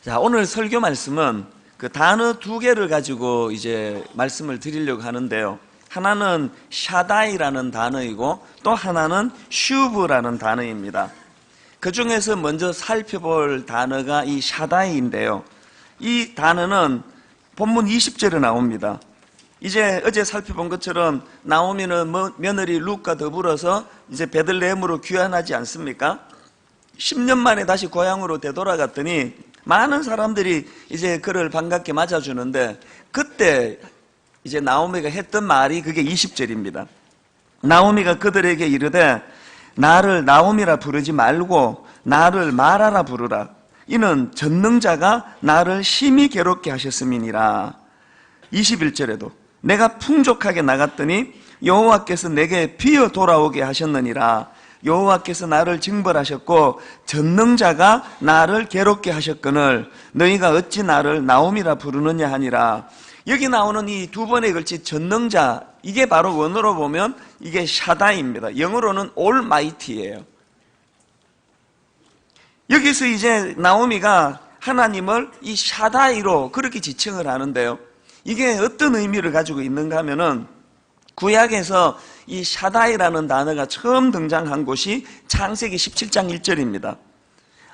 자, 오늘 설교 말씀은 그 단어 두 개를 가지고 이제 말씀을 드리려고 하는데요. 하나는 샤다이라는 단어이고 또 하나는 슈브라는 단어입니다. 그 중에서 먼저 살펴볼 단어가 이 샤다이인데요. 이 단어는 본문 20절에 나옵니다. 이제 어제 살펴본 것처럼 나오미는 며느리 룻과 더불어서 이제 베들레헴으로 귀환하지 않습니까? 10년 만에 다시 고향으로 되돌아갔더니 많은 사람들이 이제 그를 반갑게 맞아주는데, 그때 이제 나오미가 했던 말이 그게 20절입니다. 나오미가 그들에게 이르되 나를 나오미라 부르지 말고 나를 마라라 부르라. 이는 전능자가 나를 심히 괴롭게 하셨음이니라. 21절에도 내가 풍족하게 나갔더니 여호와께서 내게 비어 돌아오게 하셨느니라. 여호와께서 나를 징벌하셨고 전능자가 나를 괴롭게 하셨거늘 너희가 어찌 나를 나오미라 부르느냐 하니라. 여기 나오는 이 두 번에 걸친 전능자, 이게 바로 원어로 보면 이게 샤다이입니다. 영어로는 올마이티예요. 여기서 이제 나오미가 하나님을 이 샤다이로 그렇게 지칭을 하는데요. 이게 어떤 의미를 가지고 있는가 하면은, 구약에서 이 샤다이라는 단어가 처음 등장한 곳이 창세기 17장 1절입니다.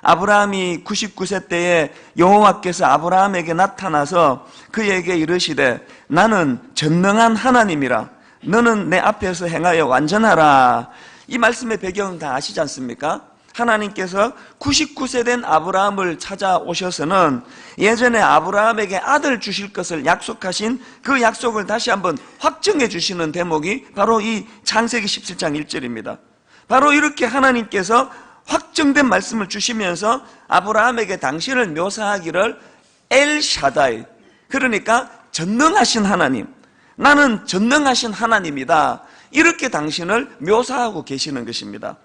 아브라함이 99세 때에 여호와께서 아브라함에게 나타나서 그에게 이르시되 나는 전능한 하나님이라 너는 내 앞에서 행하여 완전하라. 이 말씀의 배경 다 아시지 않습니까? 하나님께서 99세 된 아브라함을 찾아오셔서는 예전에 아브라함에게 아들 주실 것을 약속하신 그 약속을 다시 한번 확정해 주시는 대목이 바로 이 창세기 17장 1절입니다. 바로 이렇게 하나님께서 확정된 말씀을 주시면서 아브라함에게 당신을 묘사하기를 엘샤다이, 그러니까 전능하신 하나님, 나는 전능하신 하나님이다, 이렇게 당신을 묘사하고 계시는 것입니다.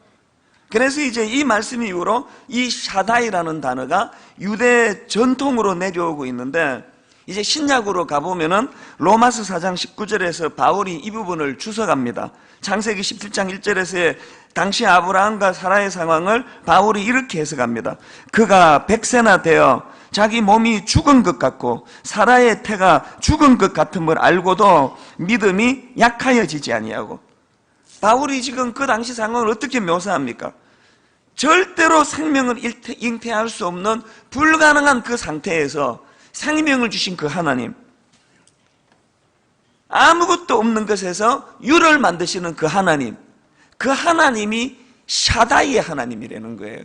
그래서 이제 이 말씀 이후로 이 샤다이라는 단어가 유대 전통으로 내려오고 있는데, 이제 신약으로 가보면은 로마서 4장 19절에서 바울이 이 부분을 주석합니다. 창세기 17장 1절에서의 당시 아브라함과 사라의 상황을 바울이 이렇게 해석합니다. 그가 100세나 되어 자기 몸이 죽은 것 같고 사라의 태가 죽은 것 같음을 알고도 믿음이 약하여지지 아니하고. 바울이 지금 그 당시 상황을 어떻게 묘사합니까? 절대로 생명을 잉태할 수 없는 불가능한 그 상태에서 생명을 주신 그 하나님, 아무것도 없는 것에서 유를 만드시는 그 하나님, 그 하나님이 샤다이의 하나님이라는 거예요.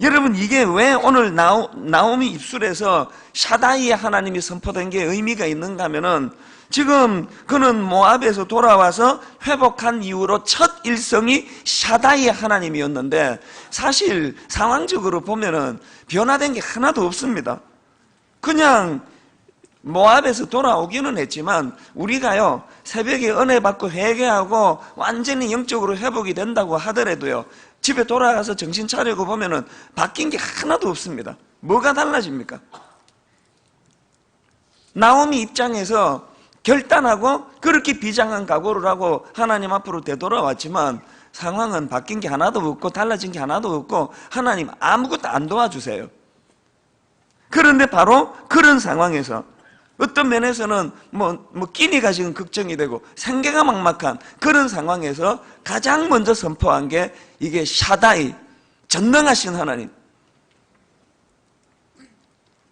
여러분, 이게 왜 오늘 나오미 입술에서 샤다이의 하나님이 선포된 게 의미가 있는가 하면은, 지금 그는 모압에서 돌아와서 회복한 이후로 첫 일성이 샤다이의 하나님이었는데, 사실 상황적으로 보면은 변화된 게 하나도 없습니다. 그냥 모압에서 돌아오기는 했지만, 우리가요 새벽에 은혜 받고 회개하고 완전히 영적으로 회복이 된다고 하더라도요, 집에 돌아가서 정신 차리고 보면은 바뀐 게 하나도 없습니다. 뭐가 달라집니까? 나오미 입장에서 결단하고 그렇게 비장한 각오를 하고 하나님 앞으로 되돌아왔지만 상황은 바뀐 게 하나도 없고 달라진 게 하나도 없고 하나님 아무것도 안 도와주세요. 그런데 바로 그런 상황에서 어떤 면에서는 끼니가 지금 걱정이 되고 생계가 막막한 그런 상황에서 가장 먼저 선포한 게 이게 샤다이, 전능하신 하나님.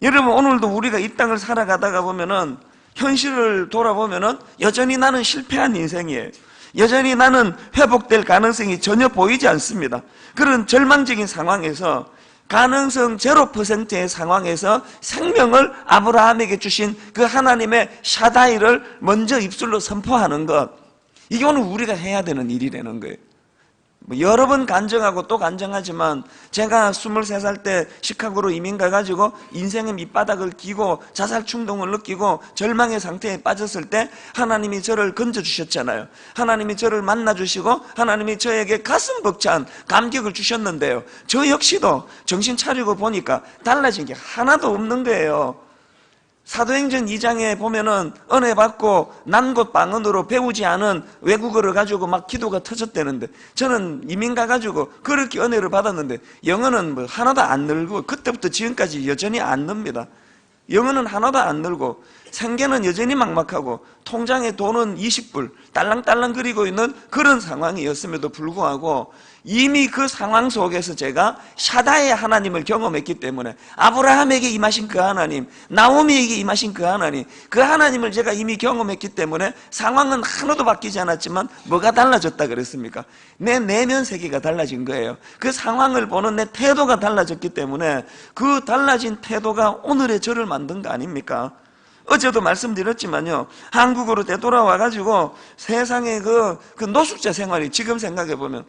여러분, 오늘도 우리가 이 땅을 살아가다가 보면은 현실을 돌아보면은 여전히 나는 실패한 인생이에요. 여전히 나는 회복될 가능성이 전혀 보이지 않습니다. 그런 절망적인 상황에서, 가능성 0%의 상황에서 생명을 아브라함에게 주신 그 하나님의 샤다이를 먼저 입술로 선포하는 것, 이게 오늘 우리가 해야 되는 일이라는 거예요. 여러 번 간증하고 또 간증하지만, 제가 23살 때 시카고로 이민 가가지고 인생의 밑바닥을 기고 자살 충동을 느끼고 절망의 상태에 빠졌을 때 하나님이 저를 건져주셨잖아요. 하나님이 저를 만나주시고 하나님이 저에게 가슴 벅찬 감격을 주셨는데요, 저 역시도 정신 차리고 보니까 달라진 게 하나도 없는 거예요. 사도행전 2장에 보면은 은혜 받고 난곳 방언으로 배우지 않은 외국어를 가지고 막 기도가 터졌다는데, 저는 이민 가가지고 그렇게 은혜를 받았는데 영어는 뭐 하나도 안 늘고 그때부터 지금까지 여전히 안 늡니다. 영어는 하나도 안 늘고 생계는 여전히 막막하고 통장에 돈은 20불 딸랑딸랑 거리고 있는 그런 상황이었음에도 불구하고 이미 그 상황 속에서 제가 샤다의 하나님을 경험했기 때문에, 아브라함에게 임하신 그 하나님, 나오미에게 임하신 그 하나님, 그 하나님을 제가 이미 경험했기 때문에 상황은 하나도 바뀌지 않았지만 뭐가 달라졌다 그랬습니까? 내 내면 세계가 달라진 거예요. 그 상황을 보는 내 태도가 달라졌기 때문에 그 달라진 태도가 오늘의 저를 만든 거 아닙니까? 어제도 말씀드렸지만요, 한국으로 되돌아와가지고 세상의 그 노숙자 생활이, 지금 생각해보면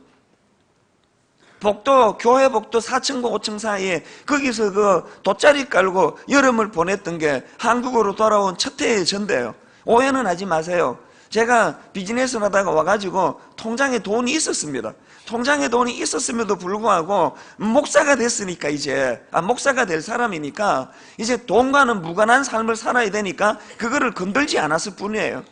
복도, 교회 복도 4층과 5층 사이에 거기서 그 돗자리 깔고 여름을 보냈던 게 한국으로 돌아온 첫 해의 전데요. 오해는 하지 마세요. 제가 비즈니스를 하다가 와가지고 통장에 돈이 있었습니다. 통장에 돈이 있었음에도 불구하고 목사가 됐으니까 목사가 될 사람이니까 이제 돈과는 무관한 삶을 살아야 되니까 그거를 건들지 않았을 뿐이에요.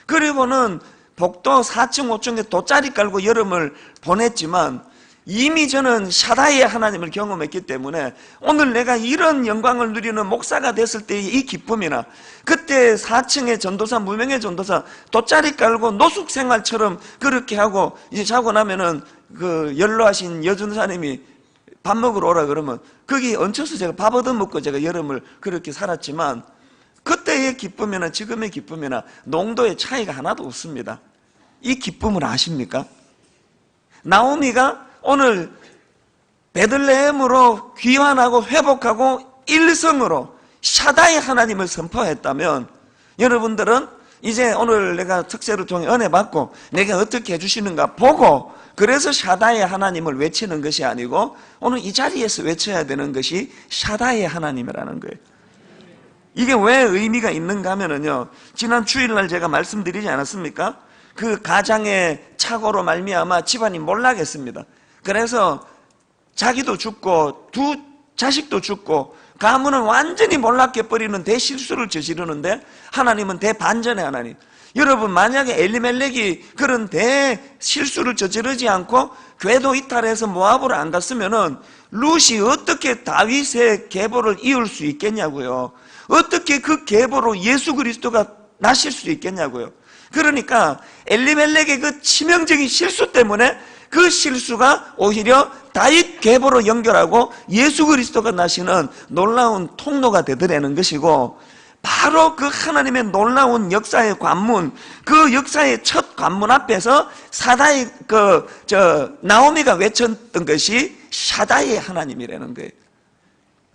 그리고는 복도 4층, 5층에 돗자리 깔고 여름을 보냈지만 이미 저는 샤다이의 하나님을 경험했기 때문에 오늘 내가 이런 영광을 누리는 목사가 됐을 때의 이 기쁨이나, 그때 4층의 전도사, 무명의 전도사 돗자리 깔고 노숙 생활처럼 그렇게 하고 이제 자고 나면은 그 연로하신 여전사님이 밥 먹으러 오라 그러면 거기 얹혀서 제가 밥 얻어먹고 제가 여름을 그렇게 살았지만, 그때의 기쁨이나 지금의 기쁨이나 농도의 차이가 하나도 없습니다. 이 기쁨을 아십니까? 나오미가 오늘 베들레헴으로 귀환하고 회복하고 일성으로 샤다의 하나님을 선포했다면, 여러분들은 이제 오늘 내가 특세를 통해 은혜 받고 내가 어떻게 해주시는가 보고, 그래서 샤다의 하나님을 외치는 것이 아니고 오늘 이 자리에서 외쳐야 되는 것이 샤다의 하나님이라는 거예요. 이게 왜 의미가 있는가 하면요, 지난 주일날 제가 말씀드리지 않았습니까? 그 가장의 착오로 말미암아 집안이 몰락했습니다. 그래서 자기도 죽고 두 자식도 죽고 가문은 완전히 몰락해버리는 대실수를 저지르는데, 하나님은 대반전의 하나님. 여러분, 만약에 엘리멜렉이 그런 대실수를 저지르지 않고 궤도 이탈해서 모압으로 안 갔으면은 룻이 어떻게 다윗의 계보를 이을 수 있겠냐고요. 어떻게 그 계보로 예수 그리스도가 나실 수 있겠냐고요. 그러니까 엘리멜렉의 그 치명적인 실수 때문에 그 실수가 오히려 다윗 계보로 연결하고 예수 그리스도가 나시는 놀라운 통로가 되더라는 것이고, 바로 그 하나님의 놀라운 역사의 관문, 그 역사의 첫 관문 앞에서 사다의 나오미가 외쳤던 것이 샤다의 하나님이라는 거예요.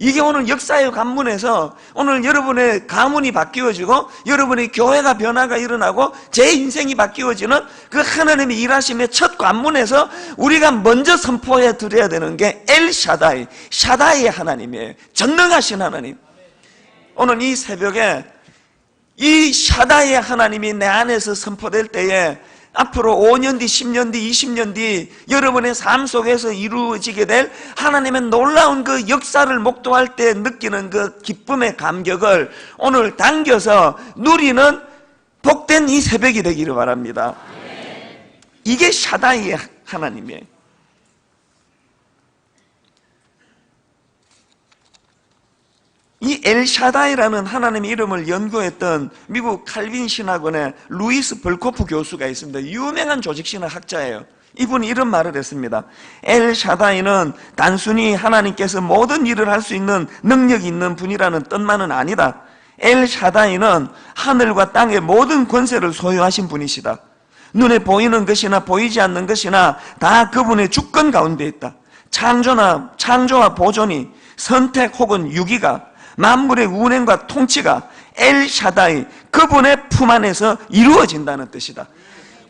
이게 오늘 역사의 관문에서 오늘 여러분의 가문이 바뀌어지고 여러분의 교회가 변화가 일어나고 제 인생이 바뀌어지는 그 하나님의 일하심의 첫 관문에서 우리가 먼저 선포해 드려야 되는 게 엘샤다이, 샤다이의 하나님이에요. 전능하신 하나님. 오늘 이 새벽에 이 샤다이의 하나님이 내 안에서 선포될 때에 앞으로 5년 뒤, 10년 뒤, 20년 뒤 여러분의 삶 속에서 이루어지게 될 하나님의 놀라운 그 역사를 목도할 때 느끼는 그 기쁨의 감격을 오늘 당겨서 누리는 복된 이 새벽이 되기를 바랍니다. 이게 샤다이의 하나님이에요. 이 엘샤다이라는 하나님의 이름을 연구했던 미국 칼빈 신학원의 루이스 벌코프 교수가 있습니다. 유명한 조직신학 학자예요. 이분이 이런 말을 했습니다. 엘샤다이는 단순히 하나님께서 모든 일을 할 수 있는 능력이 있는 분이라는 뜻만은 아니다. 엘샤다이는 하늘과 땅의 모든 권세를 소유하신 분이시다. 눈에 보이는 것이나 보이지 않는 것이나 다 그분의 주권 가운데 있다. 창조와 보존이, 선택 혹은 유기가, 만물의 운행과 통치가 엘샤다이, 그분의 품 안에서 이루어진다는 뜻이다.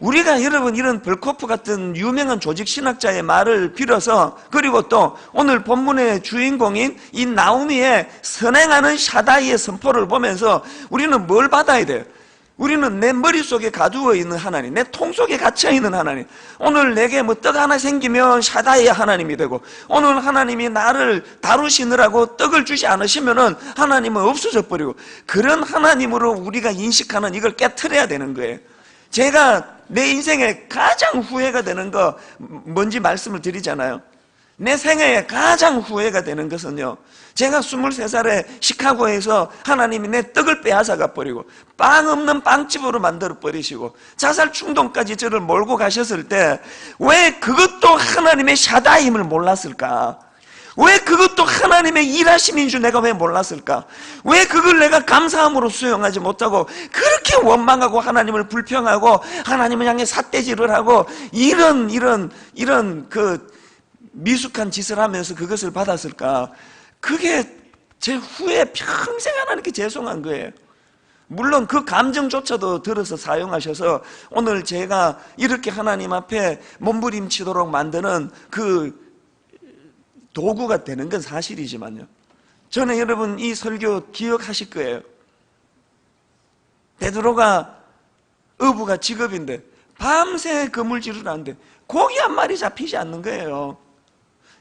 우리가 여러분 이런 벌코프 같은 유명한 조직신학자의 말을 빌어서, 그리고 또 오늘 본문의 주인공인 이 나오미의 선행하는 샤다이의 선포를 보면서 우리는 뭘 받아야 돼요? 우리는 내 머릿속에 가두어 있는 하나님, 내 통 속에 갇혀 있는 하나님, 오늘 내게 뭐 떡 하나 생기면 샤다이의 하나님이 되고, 오늘 하나님이 나를 다루시느라고 떡을 주지 않으시면은 하나님은 없어져 버리고, 그런 하나님으로 우리가 인식하는 이걸 깨트려야 되는 거예요. 제가 내 인생에 가장 후회가 되는 거 뭔지 말씀을 드리잖아요. 내 생애에 가장 후회가 되는 것은요, 제가 23살에 시카고에서 하나님이 내 떡을 빼앗아가 버리고 빵 없는 빵집으로 만들어 버리시고 자살 충동까지 저를 몰고 가셨을 때 왜 그것도 하나님의 샤다임을 몰랐을까? 왜 그것도 하나님의 일하심인 줄 내가 왜 몰랐을까? 왜 그걸 내가 감사함으로 수용하지 못하고 그렇게 원망하고 하나님을 불평하고 하나님을 향해 삿대질을 하고 이런 그 미숙한 짓을 하면서 그것을 받았을까? 그게 제 후에 평생 하나님께 죄송한 거예요. 물론 그 감정조차도 들어서 사용하셔서 오늘 제가 이렇게 하나님 앞에 몸부림치도록 만드는 그 도구가 되는 건 사실이지만요, 저는 여러분 이 설교 기억하실 거예요. 베드로가 어부가 직업인데 밤새 그물질을 하는데 고기 한 마리 잡히지 않는 거예요.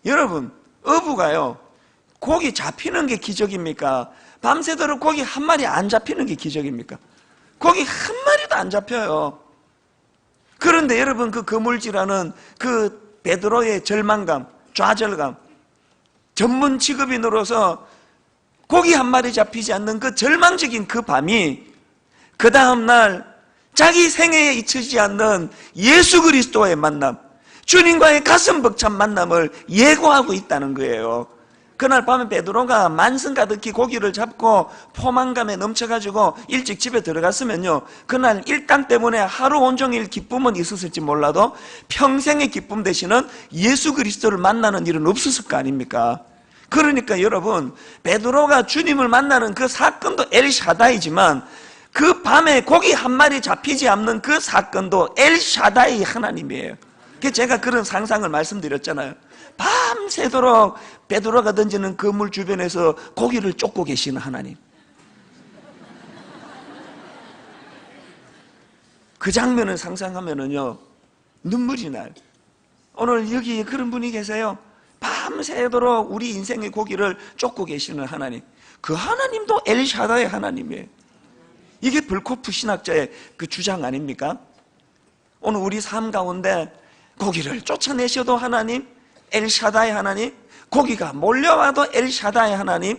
여러분, 어부가요, 고기 잡히는 게 기적입니까? 밤새도록 고기 한 마리 안 잡히는 게 기적입니까? 고기 한 마리도 안 잡혀요. 그런데 여러분, 그 그물질하는 그 베드로의 절망감, 좌절감, 전문 직업인으로서 고기 한 마리 잡히지 않는 그 절망적인 그 밤이 그 다음날 자기 생애에 잊히지 않는 예수 그리스도의 만남, 주님과의 가슴 벅찬 만남을 예고하고 있다는 거예요. 그날 밤에 베드로가 만성 가득히 고기를 잡고 포만감에 넘쳐가지고 일찍 집에 들어갔으면요, 그날 일당 때문에 하루 온종일 기쁨은 있었을지 몰라도 평생의 기쁨 대신은 예수 그리스도를 만나는 일은 없었을 거 아닙니까? 그러니까 여러분, 베드로가 주님을 만나는 그 사건도 엘샤다이지만 그 밤에 고기 한 마리 잡히지 않는 그 사건도 엘샤다이 하나님이에요. 제가 그런 상상을 말씀드렸잖아요. 밤새도록 베드로가 던지는 그물 주변에서 고기를 쫓고 계시는 하나님. 그 장면을 상상하면은요, 눈물이 나요. 오늘 여기 그런 분이 계세요. 밤새도록 우리 인생의 고기를 쫓고 계시는 하나님. 그 하나님도 엘샤다의 하나님이에요. 이게 벌코프 신학자의 그 주장 아닙니까? 오늘 우리 삶 가운데 고기를 쫓아내셔도 하나님, 엘샤다의 하나님, 고기가 몰려와도 엘샤다의 하나님,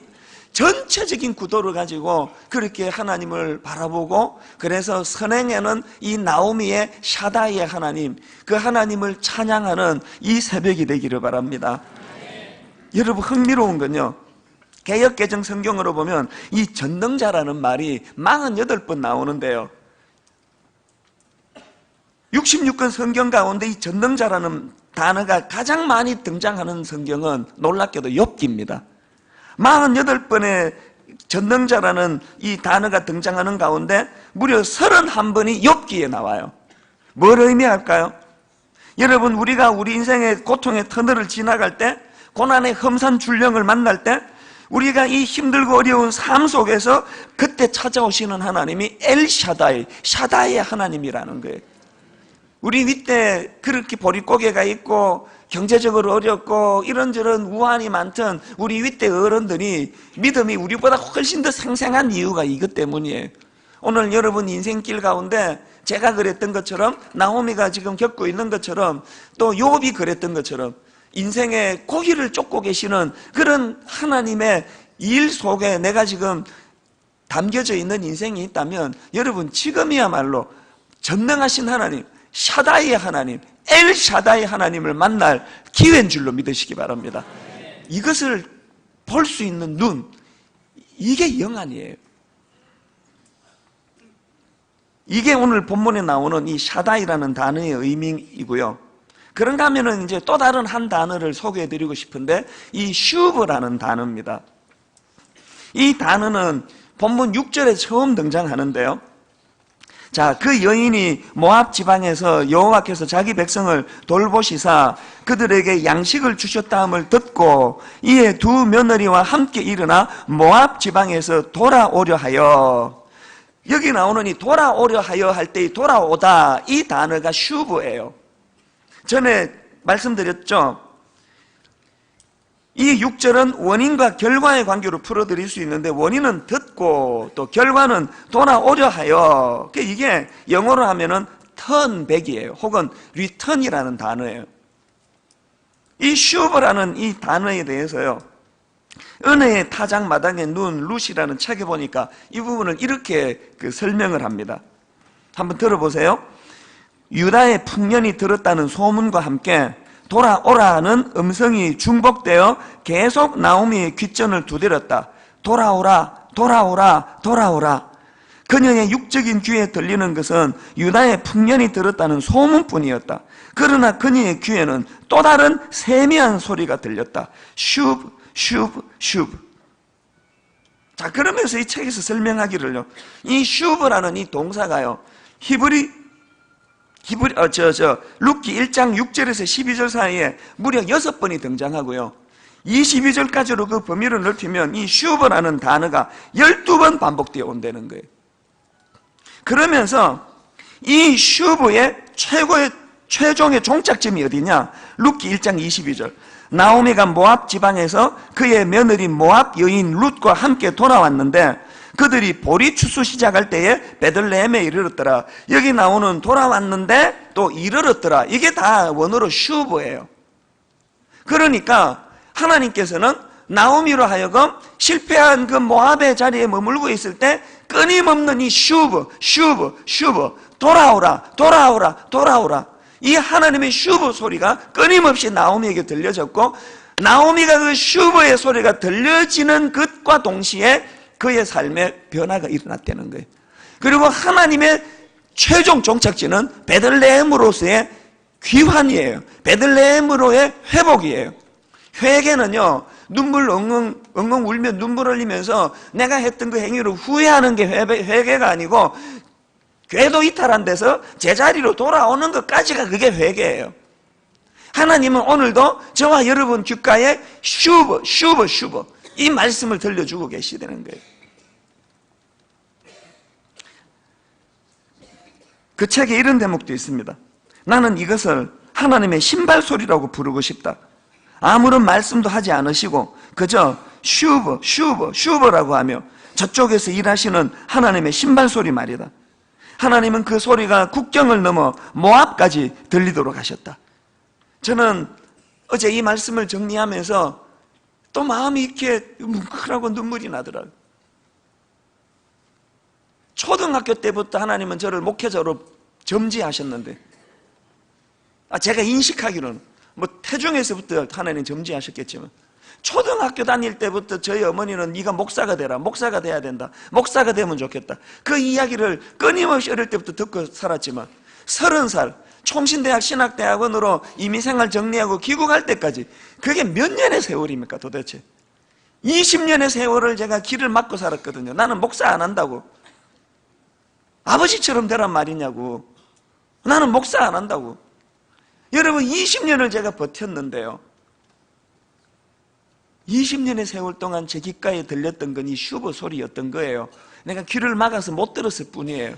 전체적인 구도를 가지고 그렇게 하나님을 바라보고, 그래서 선행에는 이 나오미의 샤다이의 하나님, 그 하나님을 찬양하는 이 새벽이 되기를 바랍니다. 여러분, 흥미로운 건요, 개역개정 성경으로 보면 이 전능자라는 말이 48번 나오는데요, 66권 성경 가운데 이 전능자라는 단어가 가장 많이 등장하는 성경은 놀랍게도 욥기입니다. 48번의 전능자라는 이 단어가 등장하는 가운데 무려 31번이 욥기에 나와요. 뭘 의미할까요? 여러분, 우리가 우리 인생의 고통의 터널을 지나갈 때, 고난의 험산 줄령을 만날 때, 우리가 이 힘들고 어려운 삶 속에서 그때 찾아오시는 하나님이 엘샤다이, 샤다이의 하나님이라는 거예요. 우리 윗대 그렇게 보릿고개가 있고 경제적으로 어렵고 이런저런 우환이 많던 우리 윗대 어른들이 믿음이 우리보다 훨씬 더 생생한 이유가 이것 때문이에요. 오늘 여러분 인생길 가운데 제가 그랬던 것처럼, 나오미가 지금 겪고 있는 것처럼, 또 욥이 그랬던 것처럼 인생의 고기를 쫓고 계시는 그런 하나님의 일 속에 내가 지금 담겨져 있는 인생이 있다면, 여러분 지금이야말로 전능하신 하나님, 샤다이의 하나님, 엘샤다이 하나님을 만날 기회인 줄로 믿으시기 바랍니다. 이것을 볼 수 있는 눈, 이게 영안이에요. 이게 오늘 본문에 나오는 이 샤다이라는 단어의 의미이고요. 그런가 하면은 이제 또 다른 한 단어를 소개해 드리고 싶은데, 이 슈브라는 단어입니다. 이 단어는 본문 6절에 처음 등장하는데요, 자, 그 여인이 모압 지방에서 여호와께서 자기 백성을 돌보시사 그들에게 양식을 주셨다함을 듣고 이에 두 며느리와 함께 일어나 모압 지방에서 돌아오려 하여, 여기 나오는 이 돌아오려 하여 할 때 이 돌아오다 이 단어가 슈브예요. 전에 말씀드렸죠. 이 6절은 원인과 결과의 관계로 풀어드릴 수 있는데 원인은 듣고 또 결과는 돌아오려 하여, 이게 영어로 하면은 턴백이에요. 혹은 리턴이라는 단어예요. 이 슈브라는 이 단어에 대해서요, 은혜의 타작 마당에 눈 룻이라는 책에 보니까 이 부분을 이렇게 설명을 합니다. 한번 들어보세요. 유다의 풍년이 들었다는 소문과 함께 돌아오라는 음성이 중복되어 계속 나오미의 귓전을 두드렸다. 돌아오라, 돌아오라, 돌아오라. 그녀의 육적인 귀에 들리는 것은 유다의 풍년이 들었다는 소문뿐이었다. 그러나 그녀의 귀에는 또 다른 세미한 소리가 들렸다. 슈브, 슈브, 슈브. 자, 그러면서 이 책에서 설명하기를요, 이 슈브라는 이 동사가요, 룻기 1장 6절에서 12절 사이에 무려 6번이 등장하고요, 22절까지로 그 범위를 넓히면 이 슈브라는 단어가 12번 반복되어 온다는 거예요. 그러면서 이 슈브의 최종의 종착점이 어디냐? 룻기 1장 22절. 나오미가 모압 지방에서 그의 며느리 모압 여인 룻과 함께 돌아왔는데 그들이 보리 추수 시작할 때에 베들레헴에 이르렀더라. 여기 나오는 돌아왔는데 또 이르렀더라. 이게 다 원어로 슈브예요. 그러니까 하나님께서는 나오미로 하여금 실패한 그 모압의 자리에 머물고 있을 때 끊임없는 이 슈브, 돌아오라, 돌아오라, 돌아오라. 이 하나님의 슈브 소리가 끊임없이 나오미에게 들려졌고, 나오미가 그 슈브의 소리가 들려지는 것과 동시에 그의 삶에 변화가 일어났다는 거예요. 그리고 하나님의 최종 종착지는 베들레헴으로서의 귀환이에요. 베들레헴으로의 회복이에요. 회개는요, 눈물 엉엉 울며 눈물 흘리면서 내가 했던 그 행위를 후회하는 게 회개가 아니고, 궤도 이탈한 데서 제자리로 돌아오는 것까지가 그게 회개예요. 하나님은 오늘도 저와 여러분 귓가에 슈브 이 말씀을 들려주고 계시다는 거예요. 그 책에 이런 대목도 있습니다. 나는 이것을 하나님의 신발 소리라고 부르고 싶다. 아무런 말씀도 하지 않으시고 그저 슈브라고 하며 저쪽에서 일하시는 하나님의 신발 소리 말이다. 하나님은 그 소리가 국경을 넘어 모압까지 들리도록 하셨다. 저는 어제 이 말씀을 정리하면서 또 마음이 이렇게 뭉클하고 눈물이 나더라고요. 초등학교 때부터 하나님은 저를 목회자로 점지하셨는데, 제가 인식하기로는 태중에서부터 하나님 점지하셨겠지만, 초등학교 다닐 때부터 저희 어머니는 네가 목사가 되라, 목사가 돼야 된다, 목사가 되면 좋겠다, 그 이야기를 끊임없이 어릴 때부터 듣고 살았지만 30살 총신대학 신학대학원으로 임의생활 정리하고 귀국할 때까지 그게 몇 년의 세월입니까 도대체? 20년의 세월을 제가 길을 막고 살았거든요. 나는 목사 안 한다고. 아버지처럼 되란 말이냐고. 나는 목사 안 한다고. 여러분, 20년을 제가 버텼는데요, 20년의 세월 동안 제 귓가에 들렸던 건 이 슈브 소리였던 거예요. 내가 귀를 막아서 못 들었을 뿐이에요.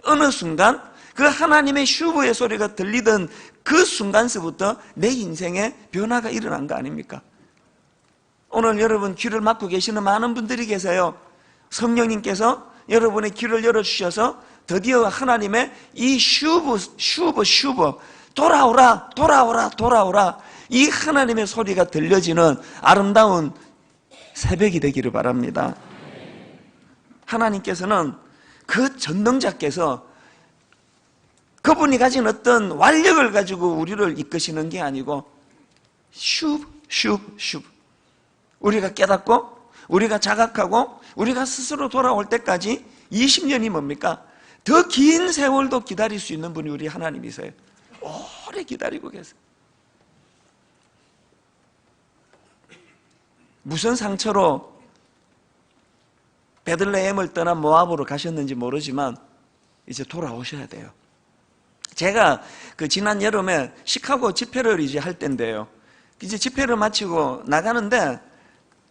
어느 순간 그 하나님의 슈브의 소리가 들리던 그 순간서부터 내 인생에 변화가 일어난 거 아닙니까? 오늘 여러분 귀를 막고 계시는 많은 분들이 계세요. 성령님께서 여러분의 귀를 열어주셔서 드디어 하나님의 이 슈브 돌아오라, 돌아오라, 돌아오라, 이 하나님의 소리가 들려지는 아름다운 새벽이 되기를 바랍니다. 하나님께서는 그 전능자께서 그분이 가진 어떤 완력을 가지고 우리를 이끄시는 게 아니고 슈브 우리가 깨닫고 우리가 자각하고 우리가 스스로 돌아올 때까지 20년이 뭡니까? 더 긴 세월도 기다릴 수 있는 분이 우리 하나님이세요. 오래 기다리고 계세요. 무슨 상처로 베들레헴을 떠나 모압으로 가셨는지 모르지만 이제 돌아오셔야 돼요. 제가 지난 여름에 시카고 집회를 이제 할 때인데요, 이제 집회를 마치고 나가는데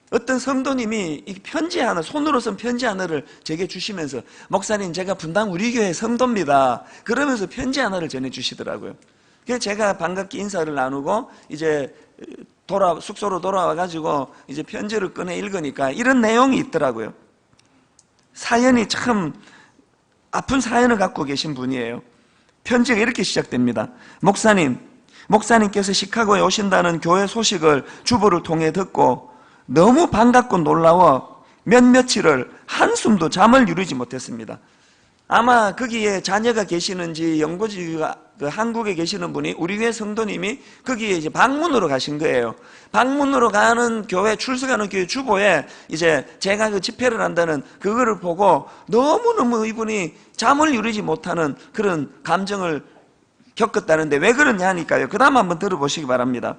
어떤 성도님이 이 편지 하나, 손으로 쓴 편지 하나를 제게 주시면서, 목사님, 제가 분당 우리 교회 성도입니다. 그러면서 편지 하나를 전해주시더라고요. 그래서 제가 반갑게 인사를 나누고 이제 숙소로 돌아와가지고 이제 편지를 꺼내 읽으니까 이런 내용이 있더라고요. 사연이 참 아픈 사연을 갖고 계신 분이에요. 편지가 이렇게 시작됩니다. 목사님께서 시카고에 오신다는 교회 소식을 주부를 통해 듣고 너무 반갑고 놀라워 며칠을 한숨도 잠을 이루지 못했습니다. 아마 거기에 자녀가 계시는지 연고지가 한국에 계시는 분이 우리 교회 성도님이 거기에 이제 방문으로 가신 거예요. 방문으로 가는 교회, 출석하는 교회 주보에 이제 제가 그 집회를 한다는 그거를 보고 너무너무 이분이 잠을 이루지 못하는 그런 감정을 겪었다는데 왜 그러냐 하니까요. 그 다음 한번 들어보시기 바랍니다.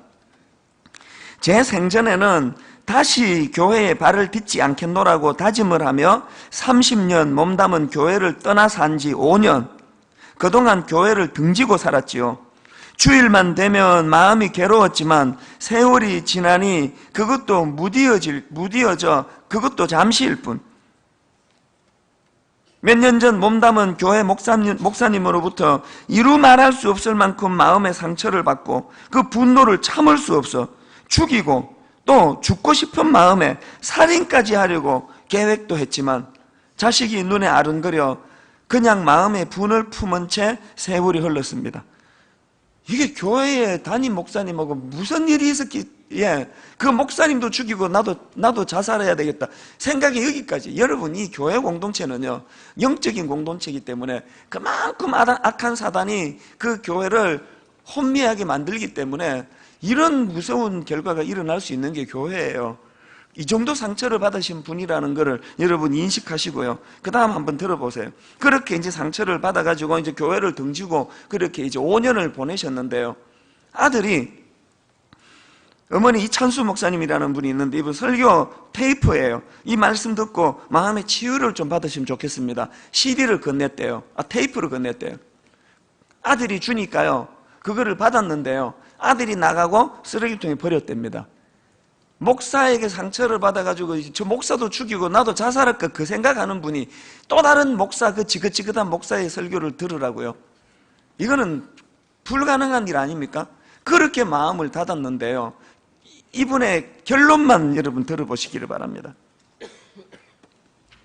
제 생전에는 다시 교회에 발을 딛지 않겠노라고 다짐을 하며 30년 몸담은 교회를 떠나 산 지 5년, 그동안 교회를 등지고 살았지요. 주일만 되면 마음이 괴로웠지만 세월이 지나니 그것도 무디어져 그것도 잠시일 뿐. 몇 년 전 몸담은 교회 목사님으로부터 이루 말할 수 없을 만큼 마음의 상처를 받고 그 분노를 참을 수 없어 죽이고 또 죽고 싶은 마음에 살인까지 하려고 계획도 했지만 자식이 눈에 아른거려 그냥 마음에 분을 품은 채 세월이 흘렀습니다. 이게 교회의 담임 목사님하고 무슨 일이 있었기에 그 목사님도 죽이고 나도 자살해야 되겠다 생각이 여기까지. 여러분, 이 교회 공동체는요 영적인 공동체이기 때문에 그만큼 악한 사단이 그 교회를 혼미하게 만들기 때문에 이런 무서운 결과가 일어날 수 있는 게 교회예요. 이 정도 상처를 받으신 분이라는 것을 여러분 인식하시고요. 그 다음 한번 들어보세요. 그렇게 이제 상처를 받아가지고 이제 교회를 등지고 그렇게 이제 5년을 보내셨는데요. 아들이, 어머니 이찬수 목사님이라는 분이 있는데 이분 설교 테이프예요. 이 말씀 듣고 마음의 치유를 좀 받으시면 좋겠습니다. CD를 건넸대요. 테이프를 건넸대요. 아들이 주니까요. 그거를 받았는데요. 아들이 나가고 쓰레기통에 버렸답니다. 목사에게 상처를 받아가지고 저 목사도 죽이고 나도 자살할까 그 생각하는 분이 또 다른 목사, 그 지긋지긋한 목사의 설교를 들으라고요. 이거는 불가능한 일 아닙니까? 그렇게 마음을 닫았는데요. 이분의 결론만 여러분 들어보시기를 바랍니다.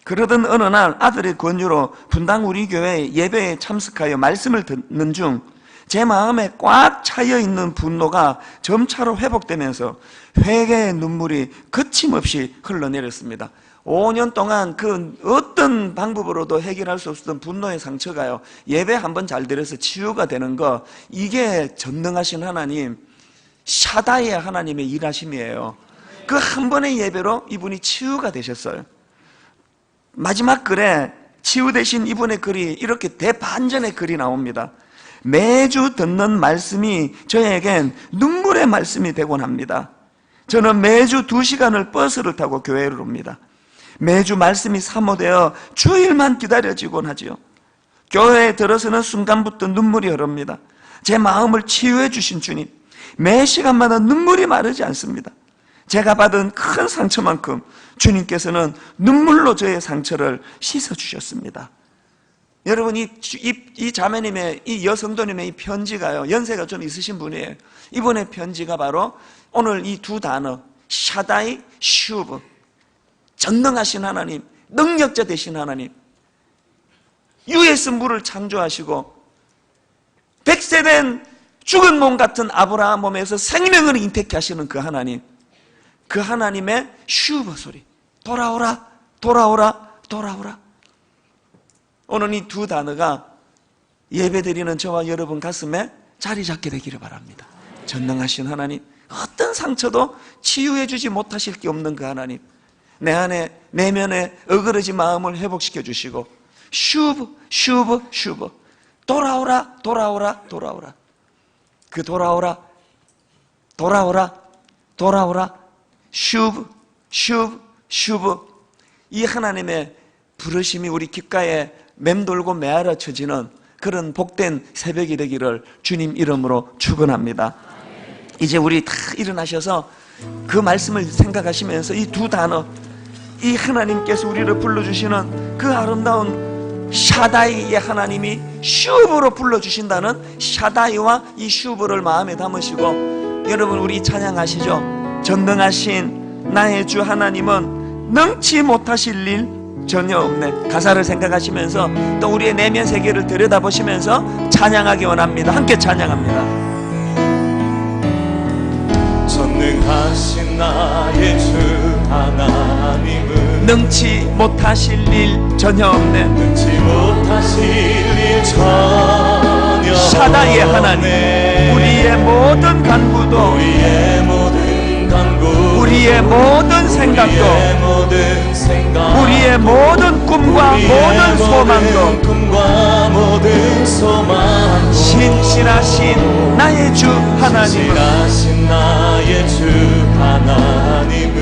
그러던 어느 날 아들의 권유로 분당 우리 교회 예배에 참석하여 말씀을 듣는 중 제 마음에 꽉 차여있는 분노가 점차로 회복되면서 회개의 눈물이 거침없이 흘러내렸습니다. 5년 동안 그 어떤 방법으로도 해결할 수 없었던 분노의 상처가요, 예배 한번 잘 드려서 치유가 되는 거, 이게 전능하신 하나님, 샤다의 하나님의 일하심이에요. 그 한 번의 예배로 이분이 치유가 되셨어요. 마지막 글에 치유되신 이분의 글이 이렇게 대반전의 글이 나옵니다. 매주 듣는 말씀이 저에겐 눈물의 말씀이 되곤 합니다. 저는 매주 2시간을 버스를 타고 교회를 옵니다. 매주 말씀이 사모되어 주일만 기다려지곤 하지요. 교회에 들어서는 순간부터 눈물이 흐릅니다. 제 마음을 치유해 주신 주님, 매 시간마다 눈물이 마르지 않습니다. 제가 받은 큰 상처만큼 주님께서는 눈물로 저의 상처를 씻어주셨습니다. 여러분, 이 자매님의, 이 여성도님의 이 편지가요, 연세가 좀 있으신 분이에요. 이분의 편지가 바로 오늘 이 두 단어, 샤다이, 슈브, 전능하신 하나님, 능력자 되신 하나님, 유에서 물을 창조하시고 100세 된 죽은 몸 같은 아브라함 몸에서 생명을 잉태케 하시는 그 하나님, 그 하나님의 슈브 소리, 돌아오라, 돌아오라, 돌아오라. 오늘 이 두 단어가 예배드리는 저와 여러분 가슴에 자리 잡게 되기를 바랍니다. 전능하신 하나님, 어떤 상처도 치유해 주지 못하실 게 없는 그 하나님, 내 안에 내면의 어그러진 마음을 회복시켜 주시고 슈브, 슈브, 슈브, 돌아오라, 돌아오라, 돌아오라. 그 돌아오라, 돌아오라, 돌아오라, 슈브, 슈브, 슈브. 이 하나님의 부르심이 우리 귓가에 맴돌고 메아려쳐지는 그런 복된 새벽이 되기를 주님 이름으로 축원합니다. 이제 우리 다 일어나셔서 그 말씀을 생각하시면서 이 두 단어, 이 하나님께서 우리를 불러주시는 그 아름다운 샤다이의 하나님이 슈브로 불러주신다는 샤다이와 이 슈브를 마음에 담으시고, 여러분 우리 찬양하시죠. 전능하신 나의 주 하나님은 능치 못하실 일 전혀 없네. 가사를 생각하시면서 또 우리의 내면 세계를 들여다보시면서 찬양하기 원합니다. 함께 찬양합니다. 전능하신 나의 주 하나님은 능치 못하실 일 전혀 없네. 능치 못하실 일 전혀 샤다이의 하나님, 우리의 모든 간구도, 우리의 모든 간구, 우리의 모든 생각도, 우리의 모든 꿈과 모든 소망도, 꿈과 모든 소망도 신실하신 나의 주 하나님은, 신실하신 나의 주 하나님은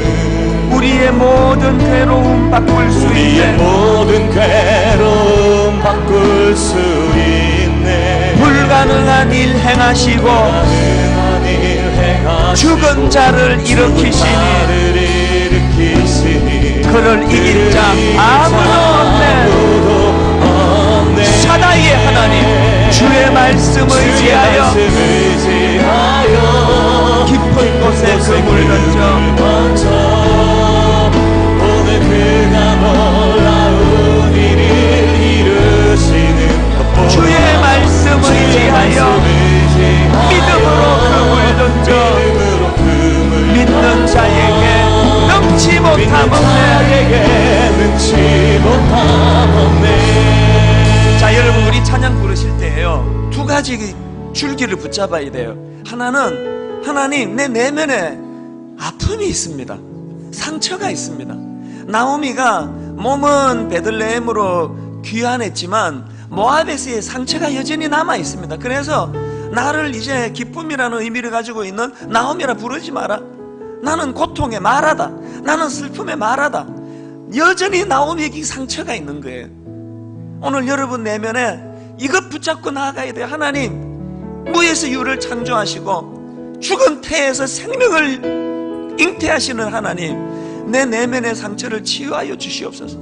우리의 모든 괴로움 바꿀 수 우리의 있네. 모든 괴로움 바꿀 수 있네. 불가능한 일 행하시고 불가능한 일 행하시고 죽은 자를 일으키시니 그를 이길 자 아무도 없네. 샤다이의 하나님, 주의 말씀을 의지하여 깊은 곳에 그물 던져 오늘 그가 놀라운 일을 이루시는 주의 말씀을 의지하여 믿음으로 그물 던져 믿는 자에게 능치 못함 없네. 자, 여러분 우리 찬양 부르실 때에요, 두 가지 줄기를 붙잡아야 돼요. 하나는 하나님, 내 내면에 아픔이 있습니다. 상처가 있습니다. 나오미가 몸은 베들레헴으로 귀환했지만 모압에서의 상처가 여전히 남아 있습니다. 그래서 나를 이제 기쁨이라는 의미를 가지고 있는 나오미라 부르지 마라. 나는 고통의 마라다. 나는 슬픔의 마라다. 여전히 나오미에게 상처가 있는 거예요. 오늘 여러분 내면에 이것 붙잡고 나아가야 돼요. 하나님, 무에서 유를 창조하시고 죽은 태에서 생명을 잉태하시는 하나님, 내 내면의 상처를 치유하여 주시옵소서.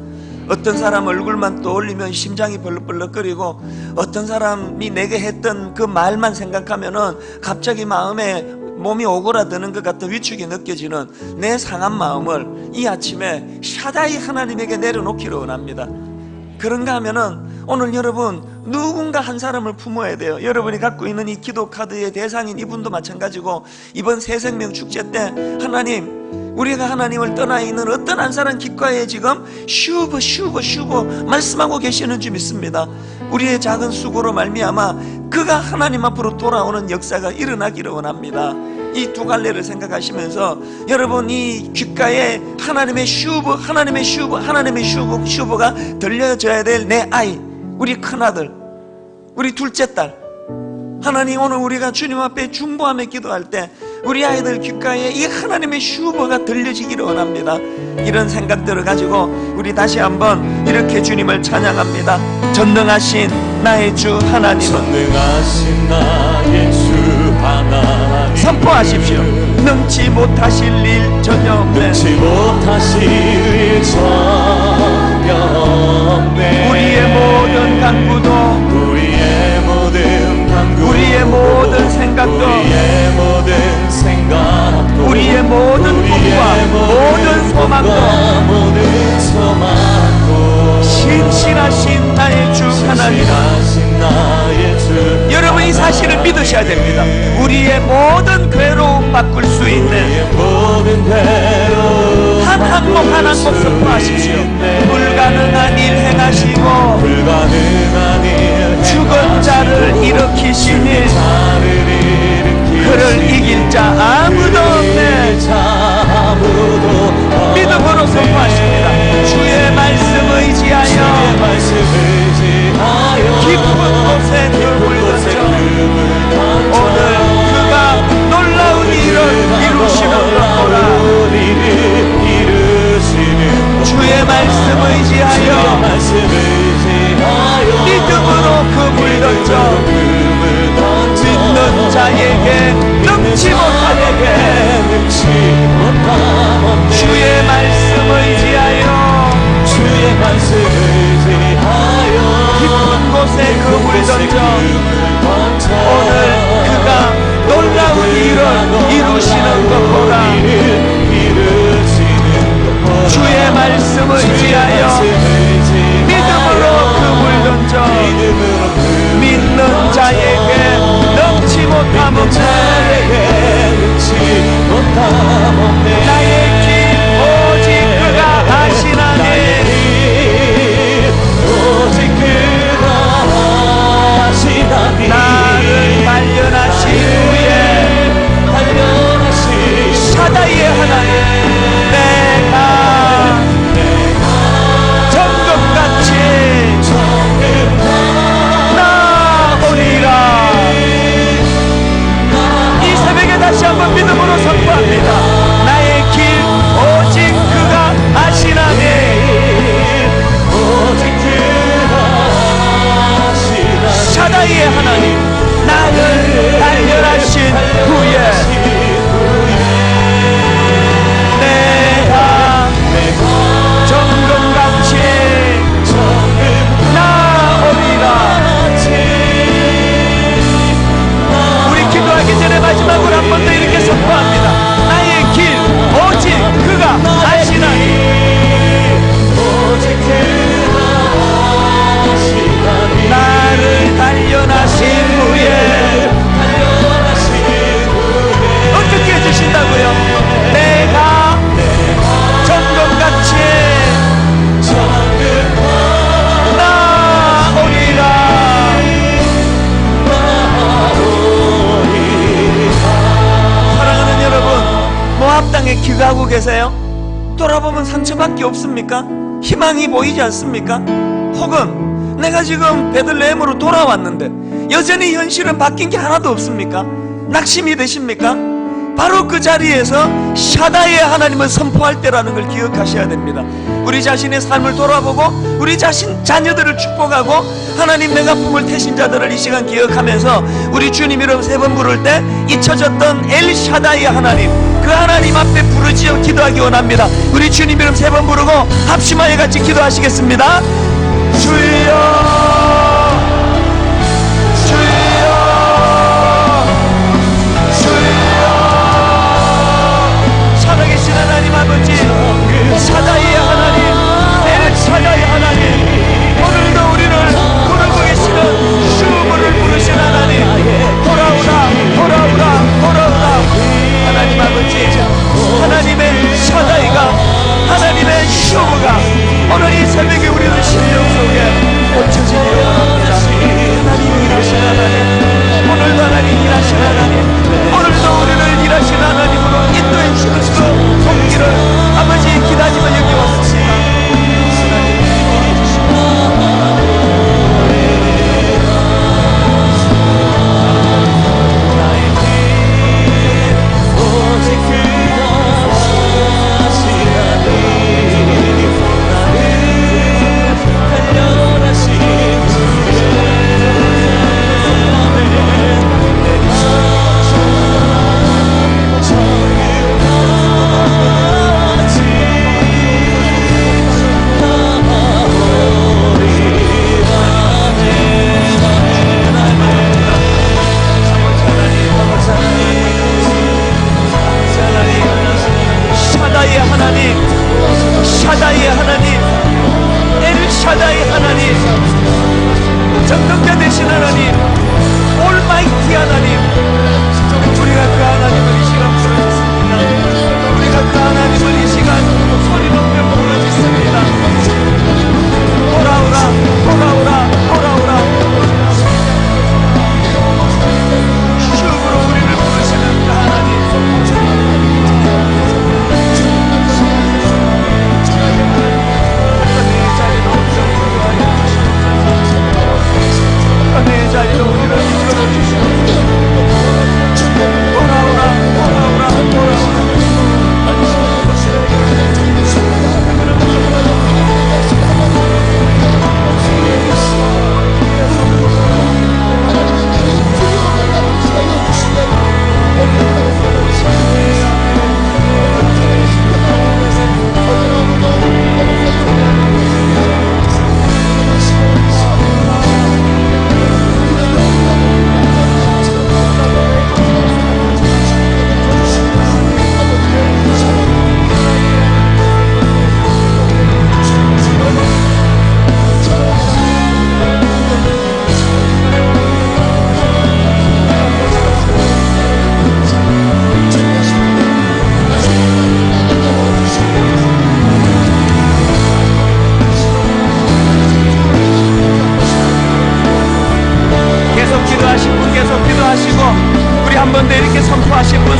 어떤 사람 얼굴만 떠올리면 심장이 벌렁벌렁거리고, 어떤 사람이 내게 했던 그 말만 생각하면은 갑자기 마음에 몸이 오그라드는 것 같은 위축이 느껴지는 내 상한 마음을 이 아침에 샤다이 하나님에게 내려놓기를 원합니다. 그런가 하면은 오늘 여러분 누군가 한 사람을 품어야 돼요. 여러분이 갖고 있는 이 기도 카드의 대상인 이분도 마찬가지고, 이번 새생명 축제 때 하나님, 우리가 하나님을 떠나 있는 어떤 한 사람 귓가에 지금 슈브 말씀하고 계시는 줄 믿습니다. 우리의 작은 수고로 말미암아 그가 하나님 앞으로 돌아오는 역사가 일어나기를 원합니다. 이 두 갈래를 생각하시면서 여러분 이 귓가에 하나님의 슈브가 들려져야 될 내 아이, 우리 큰아들, 우리 둘째 딸, 하나님, 오늘 우리가 주님 앞에 중보하며 기도할 때 우리 아이들 귓가에 이 하나님의 슈브가 들려지기를 원합니다. 이런 생각들을 가지고 우리 다시 한번 이렇게 주님을 찬양합니다. 전능하신 나의 주 하나님은, 전능하신 나의 주 하나님, 선포하십시오. 능치 못하실 일 전혀 없네. 능치 못하실 일 전혀 없네. 우리의 모든 간구도, 우리의 모든 간구, 우리의 모든 생각도, 우리의 모든 생각도, 우리의 모든 꿈과 모든 소망도, 모든 소망도 신실하신 나의 주 하나님이라. 신실하신 나의 주. 여러분 이 사실을 믿으셔야 됩니다. 우리의 모든 괴로움 바꿀 수 있는 우리의 모든 괴로움 한 항목 한 항목 선포하십시오. 불가능한 일 행하시고 불가능한 일 죽은 자를 일으키시니 그를 이길 자 아무도 없네. 믿음으로 선포하십니다. 주의 말씀 의지하여 깊은 곳에 그물 던져 오늘 그가 놀라운 일을 이루시는도다. 주의 말씀 의지하여 믿음으로 그물 던져 믿는 자에게 능치 못할 못함없네. 주의 말씀 의지하여 주의 말씀 의지하여 깊은 곳에 그물 던져 오늘 그가 놀라운 일을 이루시는 것 보라. 주의 말씀 의지하여 믿음으로 그물 던져 믿는 자에게 넘지 못함없네. 나의 길 오직 그가 아시나니 오직 그가 아시나니 나를 단련하신 후에 샤다이의 하나님 내가 정금같이 나오리라. 이 새벽에 다시 한번 믿음으로 선포합니다. 나의 길 오직 그가 아시나니 오직 그가 아시나니 샤다이의 하나님 나를 단련하신 후에 내가 정금같이 나오리라. 우리 기도하기 전에 마지막으로 한 번 더 이렇게 선포합니다. 나의 길 오직 그가 아시나니 오직 그가 아시나니 나를 단련하신 후에 어떻게 해주신다고요? 내가 정금같이 나오리라. 사랑하는 여러분, 모압 땅에 기거하고 계세요? 돌아보면 상처밖에 없습니까? 희망이 보이지 않습니까? 혹은 내가 지금 베들레헴으로 돌아왔는데 여전히 현실은 바뀐 게 하나도 없습니까? 낙심이 되십니까? 바로 그 자리에서 샤다의 하나님을 선포할 때라는 걸 기억하셔야 됩니다. 우리 자신의 삶을 돌아보고 우리 자신 자녀들을 축복하고 하나님 내가 품을 태신 자들을 이 시간 기억하면서 우리 주님 이름 세 번 부를 때 잊혀졌던 엘 샤다의 하나님, 그 하나님 앞에 부르짖어 기도하기 원합니다. 우리 주님 이름 세 번 부르고 합심하여 같이 기도하시겠습니다. 주여 살아계신 하나님 아버지, 샤다이의 하나님, 엘 샤다이의 하나님, 오늘도 우리를 부르고 계시는 슈브를 부르신 하나님, 돌아오라 돌아오라 돌아오라. 하나님 아버지, 하나님의 샤다이가, 하나님의 슈브가 오늘 이 새벽에 우리의 심령 속에 꽂혀지니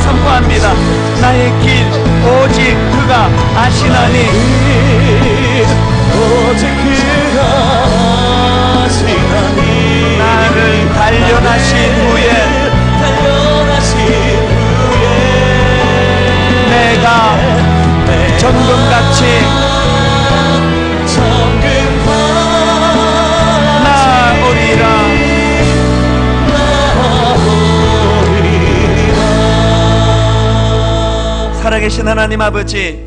선포합니다. 나의 길 오직 그가 아시나니 오직 그가 아시나니 나를 단련하신 후에 내가 정금같이 나오리라. 살아계신 하나님 아버지,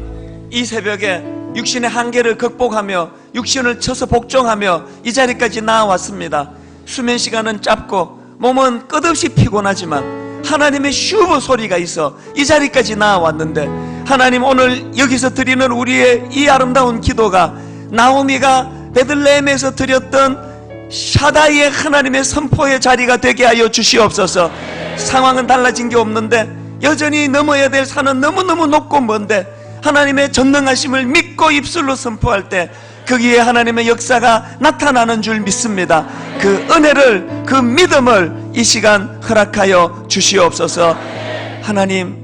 이 새벽에 육신의 한계를 극복하며 육신을 쳐서 복종하며 이 자리까지 나와왔습니다. 수면 시간은 짧고 몸은 끝없이 피곤하지만 하나님의 슈브 소리가 있어 이 자리까지 나와왔는데, 하나님 오늘 여기서 드리는 우리의 이 아름다운 기도가 나오미가 베들레헴에서 드렸던 샤다이의 하나님의 선포의 자리가 되게 하여 주시옵소서. 상황은 달라진 게 없는데 여전히 넘어야 될 산은 너무너무 높고 먼데 하나님의 전능하심을 믿고 입술로 선포할 때 거기에 하나님의 역사가 나타나는 줄 믿습니다. 그 은혜를, 그 믿음을 이 시간 허락하여 주시옵소서. 하나님,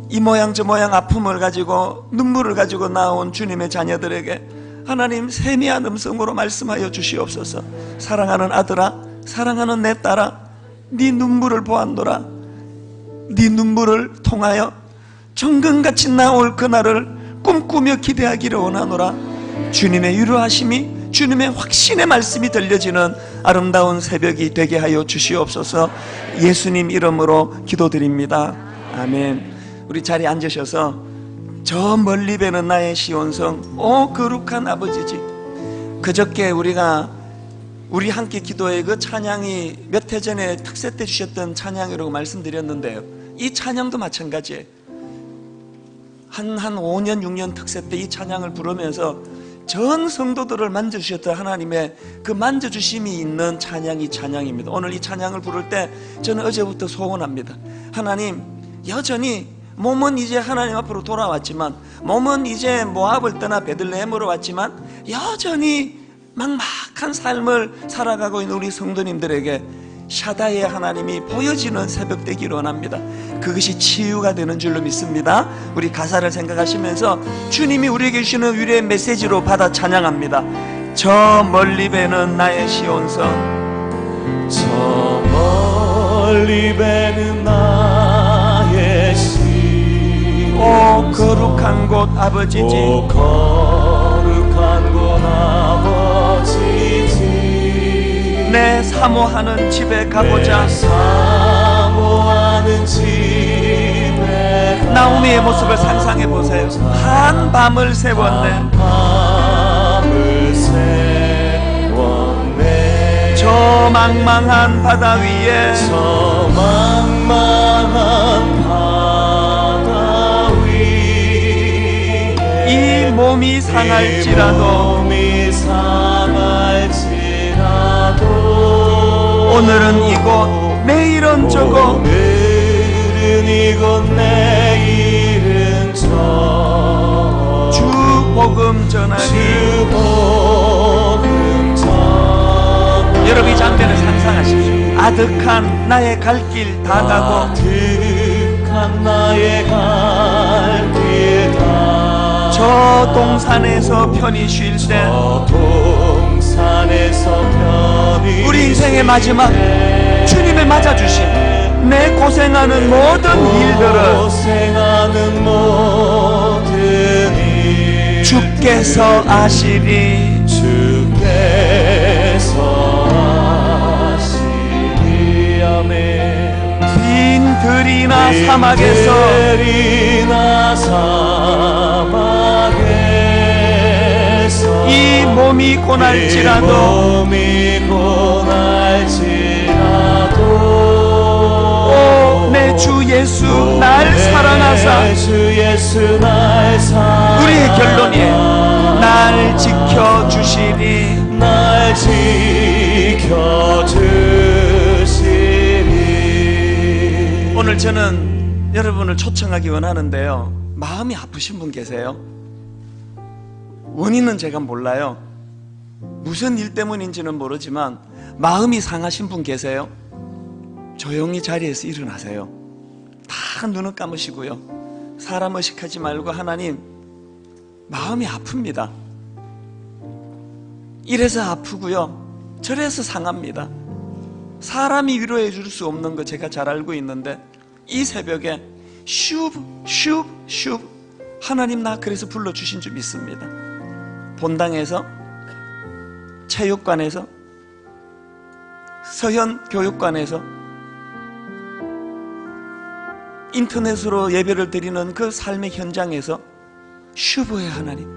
이 모양 저 모양 아픔을 가지고 눈물을 가지고 나온 주님의 자녀들에게 하나님 세미한 음성으로 말씀하여 주시옵소서. 사랑하는 아들아, 사랑하는 내 딸아, 네 눈물을 보았노라. 네 눈물을 통하여 정금같이 나올 그날을 꿈꾸며 기대하기를 원하노라. 주님의 위로하심이, 주님의 확신의 말씀이 들려지는 아름다운 새벽이 되게 하여 주시옵소서. 예수님 이름으로 기도드립니다. 아멘. 우리 자리에 앉으셔서 저 멀리 배는 나의 시온성, 오 거룩한 아버지지. 그저께 우리가 우리 함께 기도의 그 찬양이 몇 해 전에 특세 때 주셨던 찬양이라고 말씀드렸는데요, 이 찬양도 마찬가지예요. 한 5년 6년 특세 때 이 찬양을 부르면서 전 성도들을 만져주셨던 하나님의 그 만져주심이 있는 찬양이 찬양입니다. 오늘 이 찬양을 부를 때 저는 어제부터 소원합니다. 하나님, 여전히 몸은 이제 하나님 앞으로 돌아왔지만, 몸은 이제 모압을 떠나 베들레헴으로 왔지만 여전히 막막한 삶을 살아가고 있는 우리 성도님들에게 샤다의 하나님이 보여지는 새벽 되기를 원합니다. 그것이 치유가 되는 줄로 믿습니다. 우리 가사를 생각하시면서 주님이 우리에게 주시는 위로의 메시지로 받아 찬양합니다. 저 멀리 배는 나의 시온성, 저 멀리 배는 나의 시온성, 오 거룩한 곳 아버지지. 오 거룩한 곳 아버지지. 내 사모하는 집에 가보자. 사모하는 집에 나오미의 모습을 상상해 보세요. 한 밤을 세웠네. 밤을 세웠네. 저 망망한 바다 위에, 저 망망한 바다 위에 이 몸이 상할지라도, 몸이 상할지라도 오늘은 이곳 내일은 저곳, 오늘은 이곳 내일은 저 주 복음 전하니. 주 복음 전하니. 여러분 이 장면을 상상하십시오. 아득한 나의 갈 길 다 가고, 아득한 나의 갈 길 다 저 동산에서 편히 쉴 때, 저 동산에서 편히 우리 인생의 마지막 주님의 맞아주심, 내 고생하는 모든 일들을 고생하는 모든 일 주께서 아시리. 주께서 아시리. 아멘. 빈 들이나 사막에서, 들이나 사막에서 이 몸이 고날지라도, 몸이 고날지라도 오 내 주 예수 날 사랑하사. 주 예수 날 사랑하사 우리의 결론이에요. 날 지켜주시리. 날 지켜주시리. 오늘 저는 여러분을 초청하기 원하는데요, 마음이 아프신 분 계세요? 원인은 제가 몰라요. 무슨 일 때문인지는 모르지만 마음이 상하신 분 계세요? 조용히 자리에서 일어나세요. 다 눈을 감으시고요, 사람 의식하지 말고 하나님, 마음이 아픕니다. 이래서 아프고요, 저래서 상합니다. 사람이 위로해 줄 수 없는 거 제가 잘 알고 있는데 이 새벽에 슈브 하나님 나 그래서 불러주신 줄 믿습니다. 본당에서, 체육관에서, 서현교육관에서, 인터넷으로 예배를 드리는 그 삶의 현장에서 슈브의 하나님,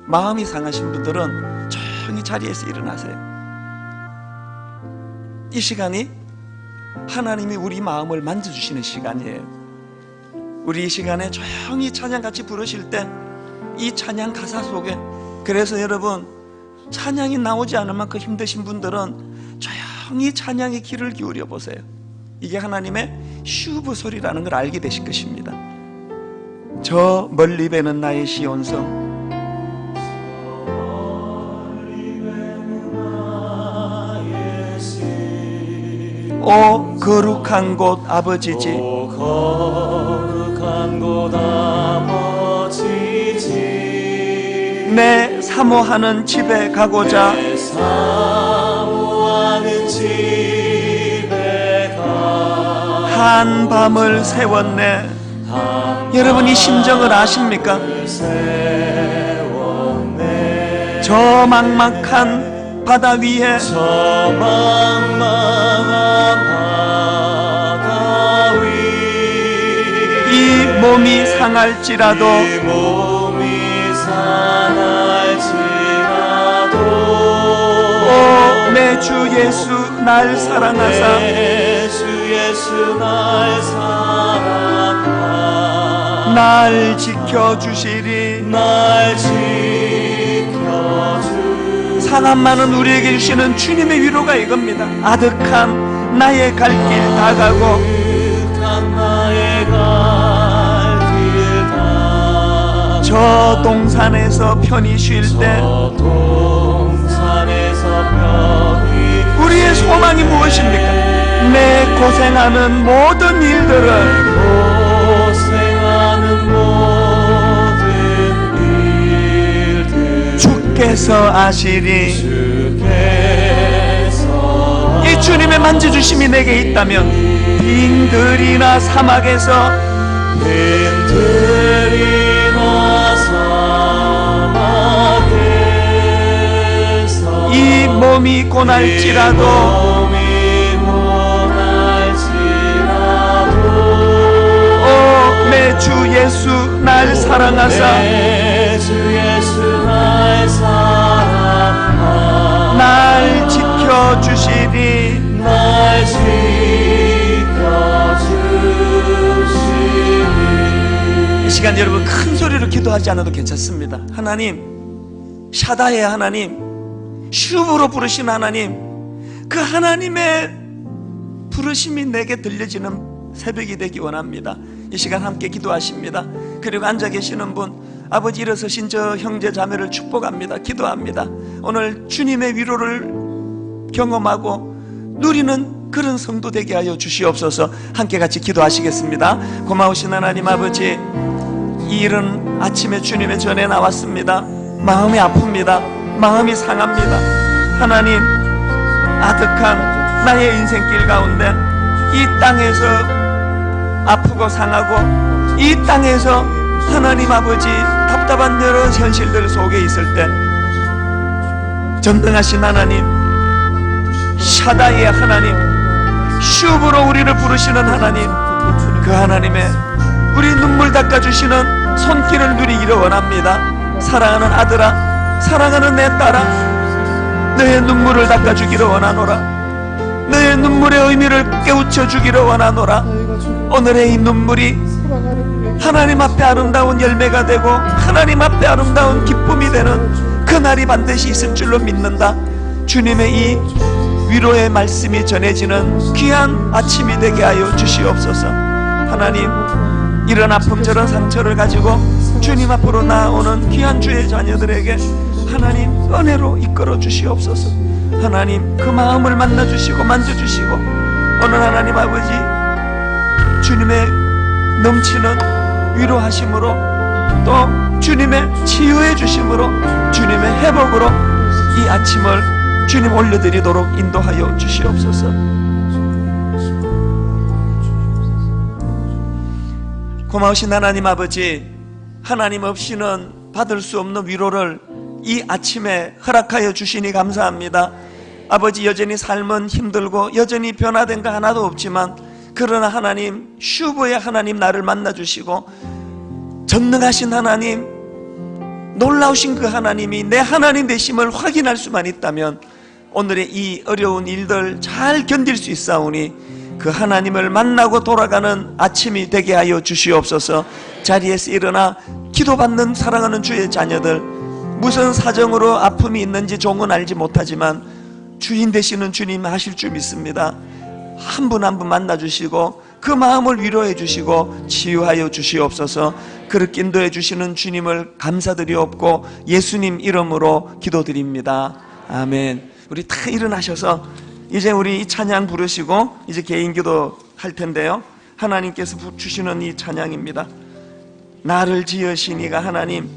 마음이 상하신 분들은 조용히 자리에서 일어나세요. 이 시간이 하나님이 우리 마음을 만져주시는 시간이에요. 우리 이 시간에 조용히 찬양같이 부르실 때 이 찬양 가사 속에, 그래서 여러분 찬양이 나오지 않을 만큼 힘드신 분들은 조용히 찬양의 귀를 기울여 보세요. 이게 하나님의 슈브 소리라는 걸 알게 되실 것입니다. 저 멀리 배는 나의 시온성, 오 거룩한 곳 아버지지, 오 거룩한 곳 아버지지, 내 사모하는 집에 가고자, 내 사모하는 집에 가 한 밤을 세웠네. 여러분 이 심정을 아십니까? 세웠네. 저 막막한 바다 위에 저 망망한 바다 위, 이 몸이 상할지라도 이 몸이 상할지라도 오 내 주 예수 날 사랑하사 내 주 예수 날 사랑하 날 지켜주시리. 날 지켜주. 상한 많은 우리에게 주시는 주님의 위로가 이겁니다. 아득한 나의 갈 길 다 가고, 아득한 나의 갈 길 다 저 동산에서 편히 쉴 때 저 동산에서 편히 우리의 소망이 무엇입니까? 내 고생하는 모든 일들을 고생하는 모든 일들 주께서 아시리. 주께서 이 주님의 만져주심이 내게 있다면 빙들이나 사막에서 빈들이나 사막에서 이 몸이 고날지라도 내 주 예수 날 사랑하사 내 주 예수 날 사랑하 날 지켜주시리. 날 지켜주시리. 이 시간 여러분 큰 소리로 기도하지 않아도 괜찮습니다. 하나님, 샤다의 하나님, 슈브로 부르신 하나님, 그 하나님의 부르심이 내게 들려지는 새벽이 되기 원합니다. 이 시간 함께 기도하십니다. 그리고 앉아 계시는 분, 아버지 일어서신 저 형제 자매를 축복합니다. 기도합니다. 오늘 주님의 위로를 경험하고 누리는 그런 성도 되게 하여 주시옵소서. 함께 같이 기도하시겠습니다. 고마우신 하나님 아버지, 이 이른 아침에 주님의 전에 나왔습니다. 마음이 아픕니다. 마음이 상합니다. 하나님, 아득한 나의 인생길 가운데 이 땅에서 아프고 상하고 이 땅에서 하나님 아버지 답답한 여러 현실들 속에 있을 때 전능하신 하나님, 샤다이의 하나님, 슈브로 우리를 부르시는 하나님, 그 하나님의 우리 눈물 닦아주시는 손길을 누리기를 원합니다. 사랑하는 아들아, 사랑하는 내 딸아, 너의 눈물을 닦아주기를 원하노라. 너의 눈물의 의미를 깨우쳐 주기를 원하노라. 오늘의 이 눈물이 하나님 앞에 아름다운 열매가 되고 하나님 앞에 아름다운 기쁨이 되는 그날이 반드시 있을 줄로 믿는다. 주님의 이 위로의 말씀이 전해지는 귀한 아침이 되게 하여 주시옵소서. 하나님, 이런 아픔 저런 상처를 가지고 주님 앞으로 나아오는 귀한 주의 자녀들에게 하나님 은혜로 이끌어 주시옵소서. 하나님, 그 마음을 만나주시고 만져주시고 오늘 하나님 아버지 주님의 넘치는 위로하심으로 또 주님의 치유해 주심으로 주님의 회복으로 이 아침을 주님 올려드리도록 인도하여 주시옵소서. 고마우신 하나님 아버지, 하나님 없이는 받을 수 없는 위로를 이 아침에 허락하여 주시니 감사합니다. 아버지, 여전히 삶은 힘들고 여전히 변화된 거 하나도 없지만 그러나 하나님, 슈브의 하나님 나를 만나주시고 전능하신 하나님, 놀라우신 그 하나님이 내 하나님 되심을 확인할 수만 있다면 오늘의 이 어려운 일들 잘 견딜 수 있사오니 그 하나님을 만나고 돌아가는 아침이 되게 하여 주시옵소서. 자리에서 일어나 기도받는 사랑하는 주의 자녀들, 무슨 사정으로 아픔이 있는지 종은 알지 못하지만 주인 되시는 주님 하실 줄 믿습니다. 한 분 한 분 만나주시고 그 마음을 위로해 주시고 치유하여 주시옵소서. 그렇게 인도해 주시는 주님을 감사드리옵고 예수님 이름으로 기도드립니다. 아멘. 우리 다 일어나셔서 이제 우리 이 찬양 부르시고 이제 개인기도 할 텐데요, 하나님께서 주시는 이 찬양입니다. 나를 지으시니가 하나님,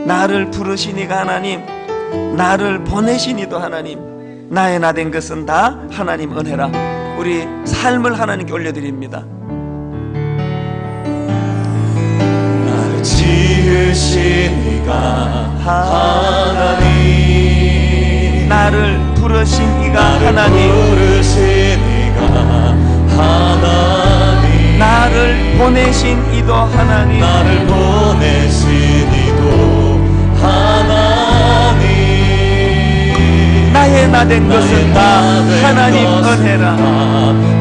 나를 부르시니가 하나님, 나를 보내시니도 하나님, 나의 나 된 것은 다 하나님 은혜라. 우리 삶을 하나님께 올려드립니다. 나를 지으시니가 하나님, 나를 부르신 이가 하나님, 부르시니가 하나님, 나를 보내신 이도 하나님, 나를 보내신 이도 하나님, 나의 나 된 것은 다 하나님 은혜라.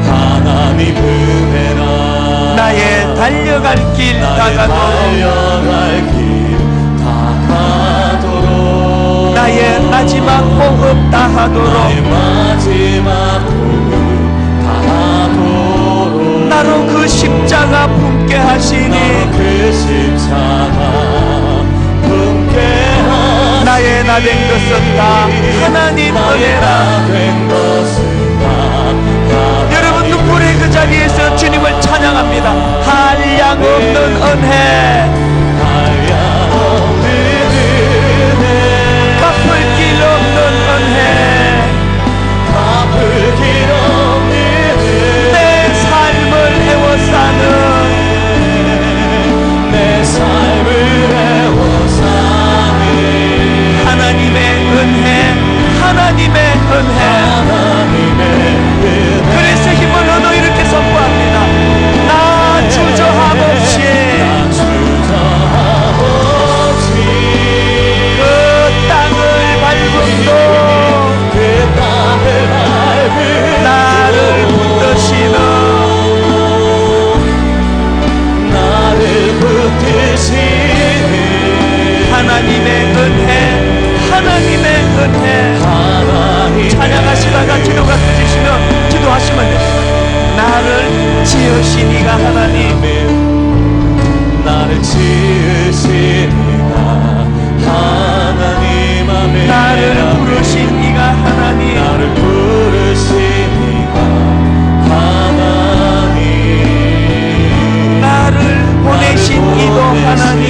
하나님 은혜라. 나의 달려갈 길 다가도록, 나의 마지막 호흡 다하도록, 나로 그 십자가 품게 하시니, 나의 나 된 것은 다 하나님 은혜라. 여러분 눈물의 그 자리에서 주님을 찬양합니다. 한량 없는 은혜, 갚을 길 없는 은혜, 내 삶을 애워싸는, 하나님의 은혜, 하나님의 은혜. 그래서 힘을 얻어 이렇게 선포합니다. 나 주저함없이 그 땅을 밟음도 나를 붙드시는 하나님의 은혜, 하나님의 은혜. 찬양하시다가 기도가 끝이시면 기도하시면 됩니다. 나를 지으시니가 하나님, 나를 지으시니가 하나님, 나를 부르신 이가 하나님, 나를 부르시니가 하나님, 나를 보내신 이도 하나님,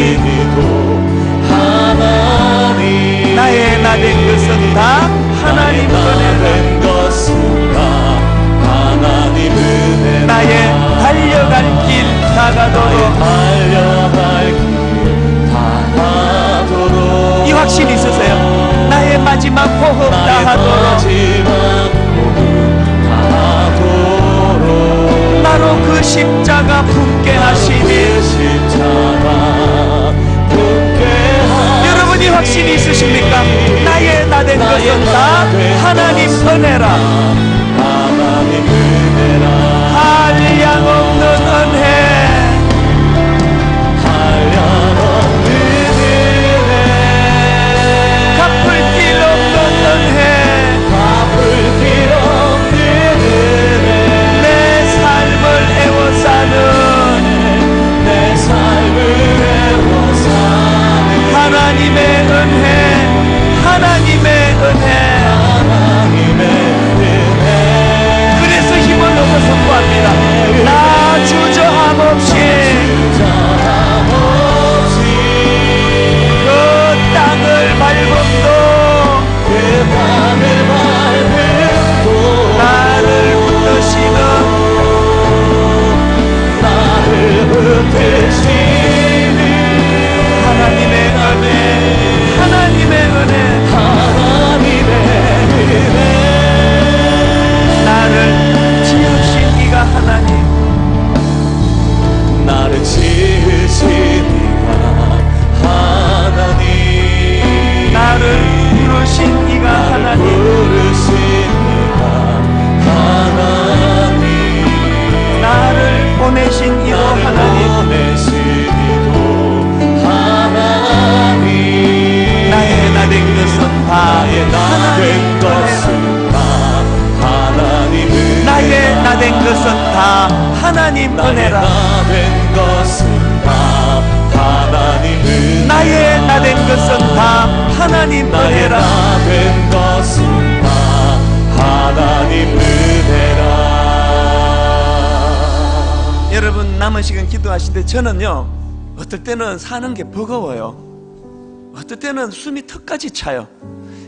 나의 나 된 것은 다 하나님 은혜라. 나의 달려갈 길 다가도록, 이 확신이 있으세요? 나의 마지막 호흡 다하도록, 나로 그 십자가 품게 하시니. 여러분이 확신이 있으십니까? 나의 나 된 것은 다 하나님 은혜라. 한량 없는 은혜, 갚을 길 없는 은혜, 내 삶을 애워싸는 하나님의 은혜, 하나님의 은혜. 그래서 힘을 얻어 선포합니다. 나 주저 없이 그 땅을 밟음도 나를 붙드시는 하나님의 은혜, 하나님의 은혜, 나를 지으신 이가 하나님, 나를 지으신 이가 하나님, 나를 부르신 이가 하나님, 부르신 이가 하나님, 나를 보내신 이도 하나님, 보내신 이도 하나님, 나의 나 된 것은 다 나의 나 된 것은 다 하나님 은혜라. 나의 나 된 것은 다 하나님 나의 은혜라. 나 된 것은 다 하나님 은혜라. 나의 나 된 것은 다 하나님 나의 은혜라. 나 된 것은 다 하나님 은혜라. 여러분 남은 시간 기도하실 때 저는요 어떨 때는 사는 게 버거워요. 어떨 때는 숨이 턱까지 차요.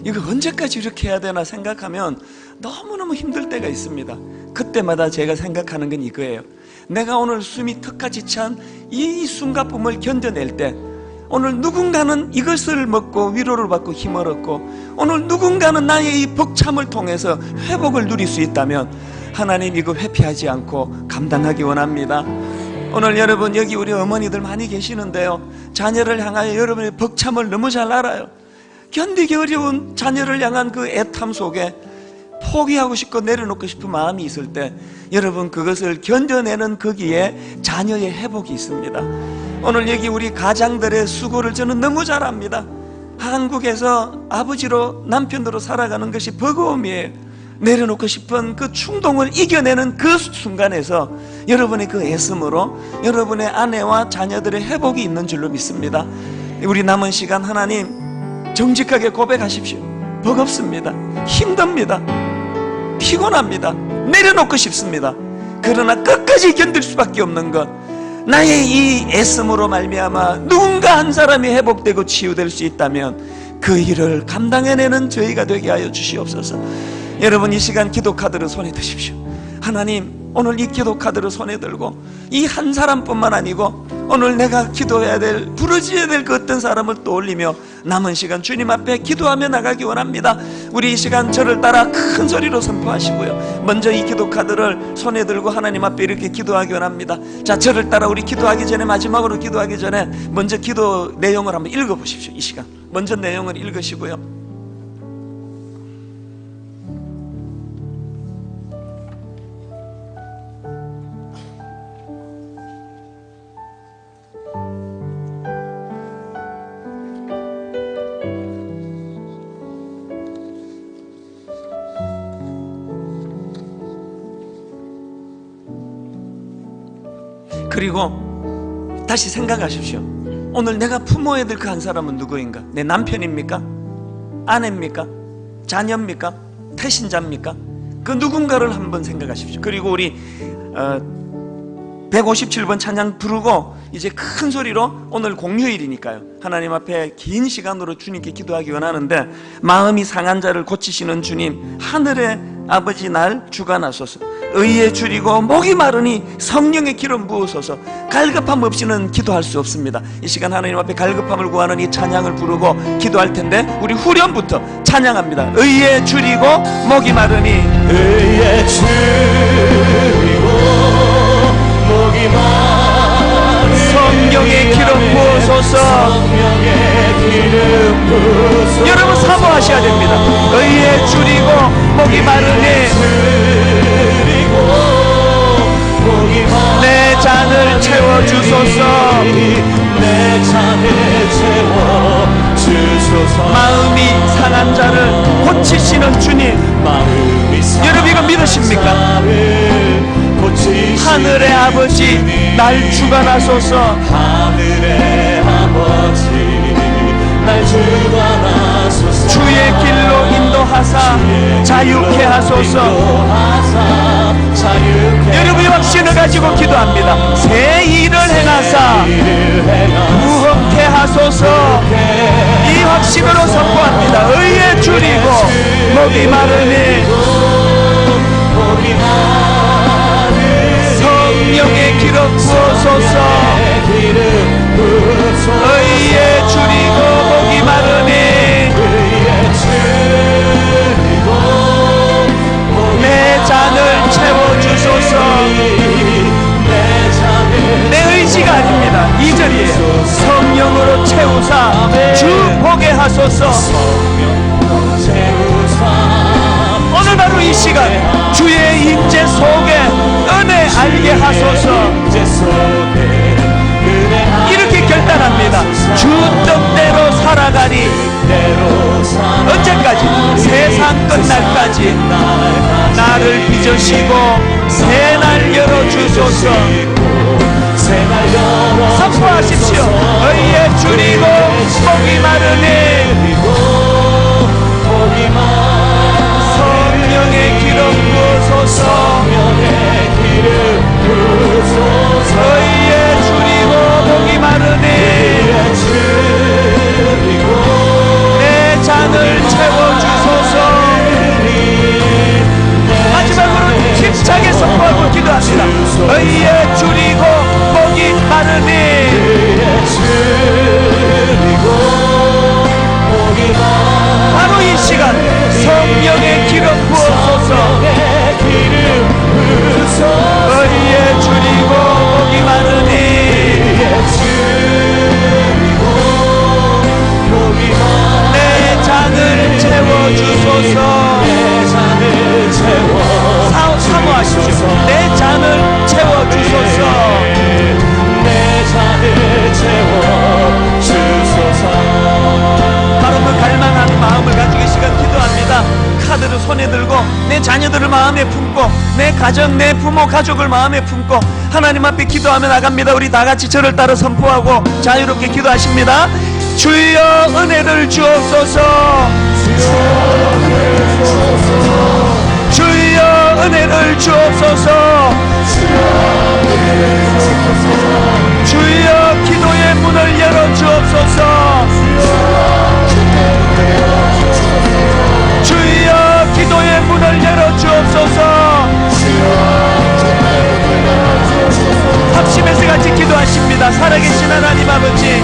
이거 언제까지 이렇게 해야 되나 생각하면 너무너무 힘들 때가 있습니다. 그때마다 제가 생각하는 건 이거예요. 내가 오늘 숨이 턱까지 찬 이 숨가쁨을 견뎌낼 때 오늘 누군가는 이것을 먹고 위로를 받고 힘을 얻고 오늘 누군가는 나의 이 벅참을 통해서 회복을 누릴 수 있다면 하나님 이거 회피하지 않고 감당하기 원합니다. 오늘 여러분 여기 우리 어머니들 많이 계시는데요, 자녀를 향하여 여러분의 벅참을 너무 잘 알아요. 견디기 어려운 자녀를 향한 그 애탐 속에 포기하고 싶고 내려놓고 싶은 마음이 있을 때 여러분 그것을 견뎌내는 거기에 자녀의 회복이 있습니다. 오늘 여기 우리 가장들의 수고를 저는 너무 잘 압니다. 한국에서 아버지로 남편으로 살아가는 것이 버거움이에요. 내려놓고 싶은 그 충동을 이겨내는 그 순간에서 여러분의 그 애씀으로 여러분의 아내와 자녀들의 회복이 있는 줄로 믿습니다. 우리 남은 시간 하나님 정직하게 고백하십시오. 버겁습니다. 힘듭니다. 피곤합니다. 내려놓고 싶습니다. 그러나 끝까지 견딜 수밖에 없는 것, 나의 이 애씀으로 말미암아 누군가 한 사람이 회복되고 치유될 수 있다면 그 일을 감당해내는 저희가 되게 하여 주시옵소서. 여러분 이 시간 기도 카드를 손에 드십시오. 하나님 오늘 이 기도 카드를 손에 들고 이 한 사람뿐만 아니고 오늘 내가 기도해야 될, 부르짖어야 될 그 어떤 사람을 떠올리며 남은 시간 주님 앞에 기도하며 나가기 원합니다. 우리 이 시간 저를 따라 큰 소리로 선포하시고요, 먼저 이 기도 카드를 손에 들고 하나님 앞에 이렇게 기도하기 원합니다. 자, 저를 따라 우리 기도하기 전에, 마지막으로 기도하기 전에 먼저 기도 내용을 한번 읽어보십시오. 이 시간 먼저 내용을 읽으시고요, 그리고 다시 생각하십시오. 오늘 내가 품어야 될 그 한 사람은 누구인가? 내 남편입니까? 아내입니까? 자녀입니까? 태신자입니까? 그 누군가를 한번 생각하십시오. 그리고 우리 157번 찬양 부르고 이제 큰 소리로, 오늘 공휴일이니까요, 하나님 앞에 긴 시간으로 주님께 기도하기 원하는데, 마음이 상한 자를 고치시는 주님, 하늘의 아버지 날 주관하소서. 의에 줄이고 목이 마르니 성령의 기름 부으소서. 갈급함 없이는 기도할 수 없습니다. 이 시간 하나님 앞에 갈급함을 구하는 이 찬양을 부르고 기도할 텐데, 우리 후렴부터 찬양합니다. 의에 줄이고 목이 마르니, 의에 줄이고 목이 마르니 성령의 기름 부으소서. 성령의 기름 부으소서. 여러분 사모하셔야 됩니다. 의에 줄이고 목이 마르니 내 잔을 채워주소서. 내 잔을 채워주소서. 마음이 상한 자를 고치시는 주님, 마음이 여러분 이거 믿으십니까? 하늘의 아버지 날 주관하소서. 하늘의 아버지 날 주관하소서. 주의 길로 인도하사 자유케 하소서. 자유케 여러분의 확신을 가지고 기도합니다. 새 일을 행하사 무험케 하소서. 이 확신으로 선포합니다. 의에 줄이고 목이 마르니 성령의 기름 부어소서. 의에 줄이고 목이 마르니 내 잔을 채워주소서. 내 의지가 아닙니다. 2절이에요. 성령으로 채우사 주 보게 하소서. 오늘 바로 이 시간 주의 임재 속에 은혜 알게 하소서. 이렇게 결단합니다. 주 뜻대로 살아가리. 언제까지? 세상 끝날까지 나를 빚으시고 새 날 열어주소서. 선포하십시오. 의에 줄이고 목이 마르니 성령의 기름 부어소서. 의에 줄이고 목이 마르니 내 잔을 채워주소서. 마지막으로 힘차게 선포하고 기도합니다. 의에 줄이고 목이 마르니 바로 이 시간 성령의 기름 부어소서. 의에 줄이고 목이 마르니 내 잔을 채워주소서. 사모하십시오. 내 잔을 채워주소서. 바로 그 갈망하는 마음을 가지고 이 시간 기도합니다. 카드를 손에 들고 내 자녀들을 마음에 품고 내 가정, 내 부모, 가족을 마음에 품고 하나님 앞에 기도하며 나갑니다. 우리 다 같이 저를 따라 선포하고 자유롭게 기도하십니다. 주여 은혜를 주옵소서. 주여 은혜를 주옵소서. 주여 기도의 문을 열어 주옵소서. 주여 기도의 문을 열어 주옵소서. 합심해서 같이 기도하십니다. 살아계신 하나님 아버지,